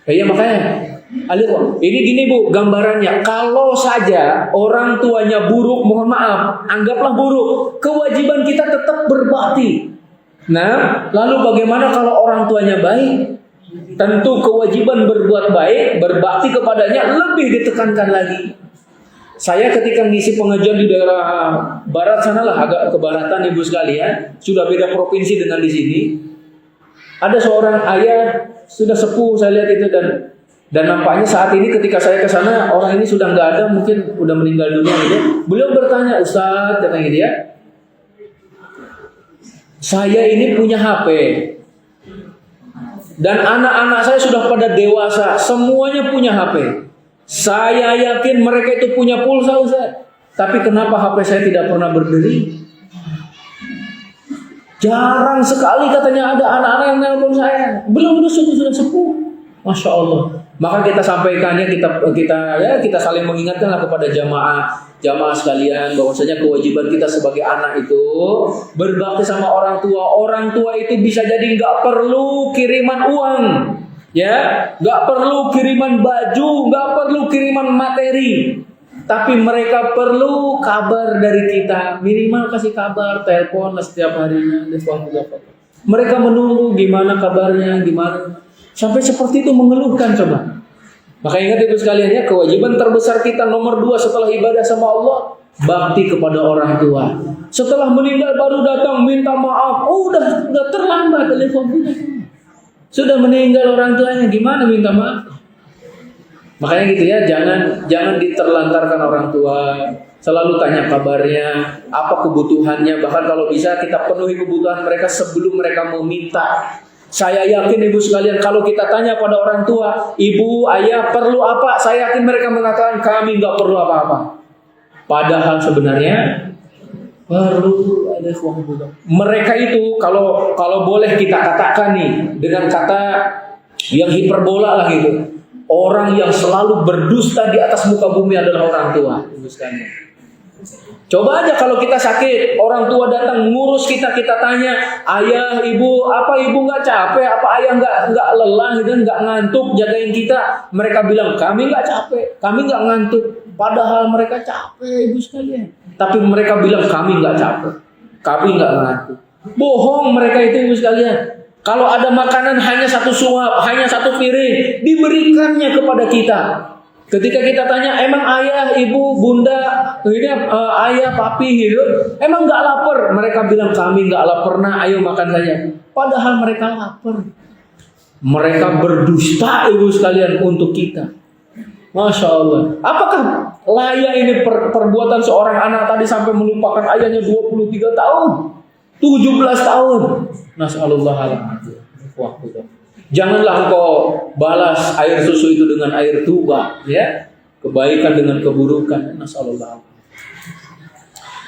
Iya makanya Ini gini Bu, gambarannya. Kalau saja orang tuanya buruk, mohon maaf, anggaplah buruk, kewajiban kita tetap berbakti. Nah, lalu bagaimana kalau orang tuanya baik? Tentu kewajiban berbuat baik, berbakti kepadanya lebih ditekankan lagi. Saya ketika ngisi pengajian di daerah barat sana lah, agak ke baratan Ibu sekalian, sudah beda provinsi dengan di sini. Ada seorang ayah sudah sepuh, saya lihat itu, dan nampaknya saat ini ketika saya ke sana orang ini sudah nggak ada, mungkin udah meninggal dunia gitu. Beliau bertanya, Ustaz, katanya dia, saya ini punya HP dan anak-anak saya sudah pada dewasa, semuanya punya HP. Saya yakin mereka itu punya pulsa, Ustaz. Tapi kenapa HP saya tidak pernah berderi? Jarang sekali katanya ada anak-anak yang nelpon saya. Belum sudah sepuh. Masya Allah. Maka kita sampaikannya, kita saling mengingatkanlah kepada jamaah sekalian bahwasanya kewajiban kita sebagai anak itu berbakti sama orang tua. Orang tua itu bisa jadi nggak perlu kiriman uang, ya, nggak perlu kiriman baju, nggak perlu kiriman materi. Tapi mereka perlu kabar dari kita, minimal kasih kabar, telepon setiap harinya. Mereka menunggu gimana kabarnya, gimana. Sampai seperti itu mengeluhkan coba. Maka ingat Ibu sekalian ya, kewajiban terbesar kita nomor 2 setelah ibadah sama Allah, bakti kepada orang tua. Setelah meninggal baru datang minta maaf. Oh, udah terlambat, sudah meninggal orang tuanya, gimana minta maaf? Makanya gitu ya, jangan diterlantarkan orang tua. Selalu tanya kabarnya, apa kebutuhannya. Bahkan kalau bisa kita penuhi kebutuhan mereka sebelum mereka meminta. Saya yakin Ibu sekalian, kalau kita tanya pada orang tua, Ibu, Ayah perlu apa? Saya yakin mereka mengatakan kami nggak perlu apa-apa. Padahal sebenarnya perlu ada uang. Mereka itu kalau boleh kita katakan nih dengan kata yang hiperbola lah gitu. Orang yang selalu berdusta di atas muka bumi adalah orang tua. Coba aja kalau kita sakit, orang tua datang ngurus kita tanya, ayah, ibu, apa ibu nggak capek? Apa ayah nggak lelah dan nggak ngantuk jagain kita? Mereka bilang kami nggak capek, kami nggak ngantuk. Padahal mereka capek Ibu sekalian. Tapi mereka bilang kami nggak capek, kami nggak ngantuk. Bohong mereka itu Ibu sekalian. Kalau ada makanan hanya satu suap, hanya satu piring, diberikannya kepada kita. Ketika kita tanya, emang ayah, ibu, bunda, ini ayah, papi gitu, emang nggak lapar? Mereka bilang kami nggak lapar, nah ayo makan saja. Padahal mereka lapar. Mereka berdusta Ibu sekalian untuk kita. Masya Allah. Apakah layak ini perbuatan seorang anak tadi sampai melupakan ayahnya 23 tahun? 17 tahun. Nas'alullahaladzim. Janganlah engkau balas air susu itu dengan air tuba, ya. Kebaikan dengan keburukan. Nas'alullahaladzim.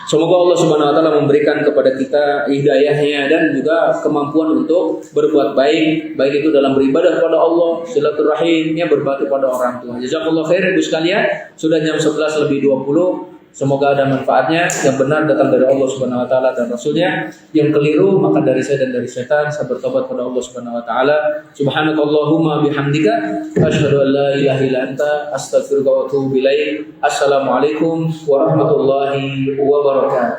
Semoga Allah Subhanahu wa taala memberikan kepada kita hidayahnya dan juga kemampuan untuk berbuat baik itu dalam beribadah kepada Allah, silaturahimnya, berbakti pada orang tua. Jazakallahu khairan Ibu sekalian. Sudah jam 11:20. Semoga ada manfaatnya. Yang benar datang dari Allah Subhanahu wa taala dan Rasulnya. Yang keliru maka dari saya dan dari setan. Saya bertobat kepada Allah Subhanahu wa taala. Subhanakallahumma bihamdika asyhadu an la ilaha illa anta astaghfiruka wa atubu ilaik. Assalamualaikum warahmatullahi wabarakatuh.